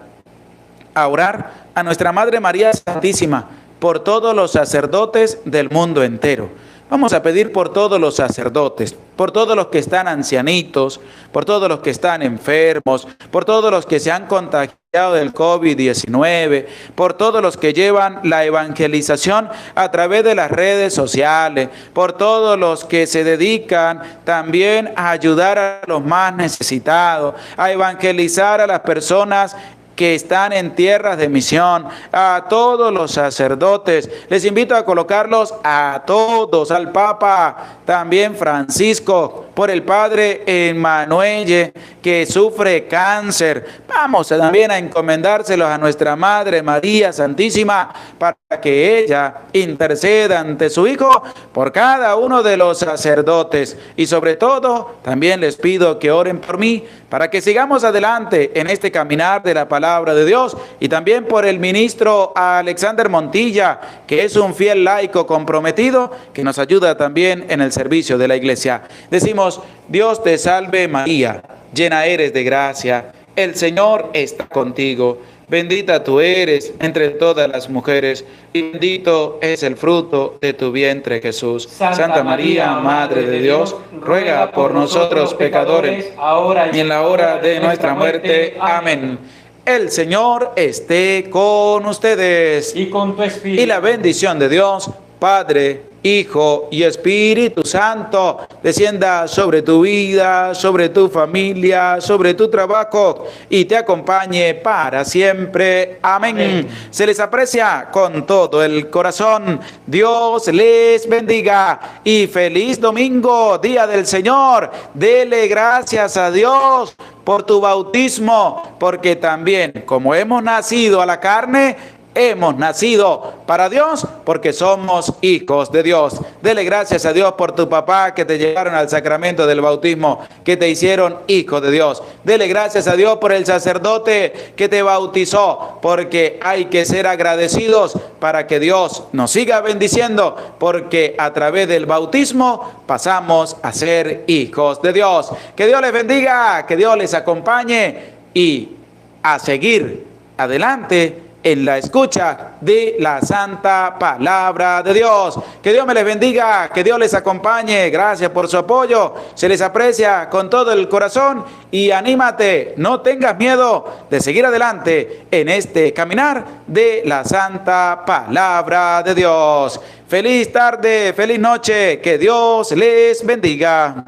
a orar a nuestra Madre María Santísima por todos los sacerdotes del mundo entero, Vamos a pedir por todos los sacerdotes, por todos los que están ancianitos, por todos los que están enfermos, por todos los que se han contagiado del COVID-19, por todos los que llevan la evangelización a través de las redes sociales, por todos los que se dedican también a ayudar a los más necesitados, a evangelizar a las personas que están en tierras de misión, a todos los sacerdotes. Les invito a colocarlos a todos, al Papa también Francisco, por el Padre Emmanuel, que sufre cáncer. Vamos también a encomendárselos a nuestra Madre María Santísima, para que ella interceda ante su Hijo por cada uno de los sacerdotes. Y sobre todo, también les pido que oren por mí, para que sigamos adelante en este caminar de la palabra de Dios, y también por el ministro Alexander Montilla, que es un fiel laico comprometido, que nos ayuda también en el servicio de la iglesia. Decimos: Dios te salve María, llena eres de gracia, el Señor está contigo. Bendita tú eres entre todas las mujeres, y bendito es el fruto de tu vientre, Jesús. Santa María, Madre de Dios, ruega por nosotros pecadores, ahora y en la hora de nuestra muerte. Amén. El Señor esté con ustedes. Y con tu espíritu. Y la bendición de Dios, Padre, Hijo y Espíritu Santo, descienda sobre tu vida, sobre tu familia, sobre tu trabajo, y te acompañe para siempre. Amén. Amén. Se les aprecia con todo el corazón. Dios les bendiga y feliz domingo, día del Señor. Dele gracias a Dios por tu bautismo, porque también, como hemos nacido a la carne, hemos nacido para Dios, porque somos hijos de Dios. Dele gracias a Dios por tu papá, que te llevaron al sacramento del bautismo, que te hicieron hijo de Dios. Dele gracias a Dios por el sacerdote que te bautizó, porque hay que ser agradecidos para que Dios nos siga bendiciendo, porque a través del bautismo pasamos a ser hijos de Dios. Que Dios les bendiga, que Dios les acompañe, y a seguir adelante en la escucha de la santa palabra de Dios. Que Dios me les bendiga, que Dios les acompañe. Gracias por su apoyo, se les aprecia con todo el corazón, y anímate, no tengas miedo de seguir adelante en este caminar de la santa palabra de Dios. Feliz tarde, feliz noche, que Dios les bendiga.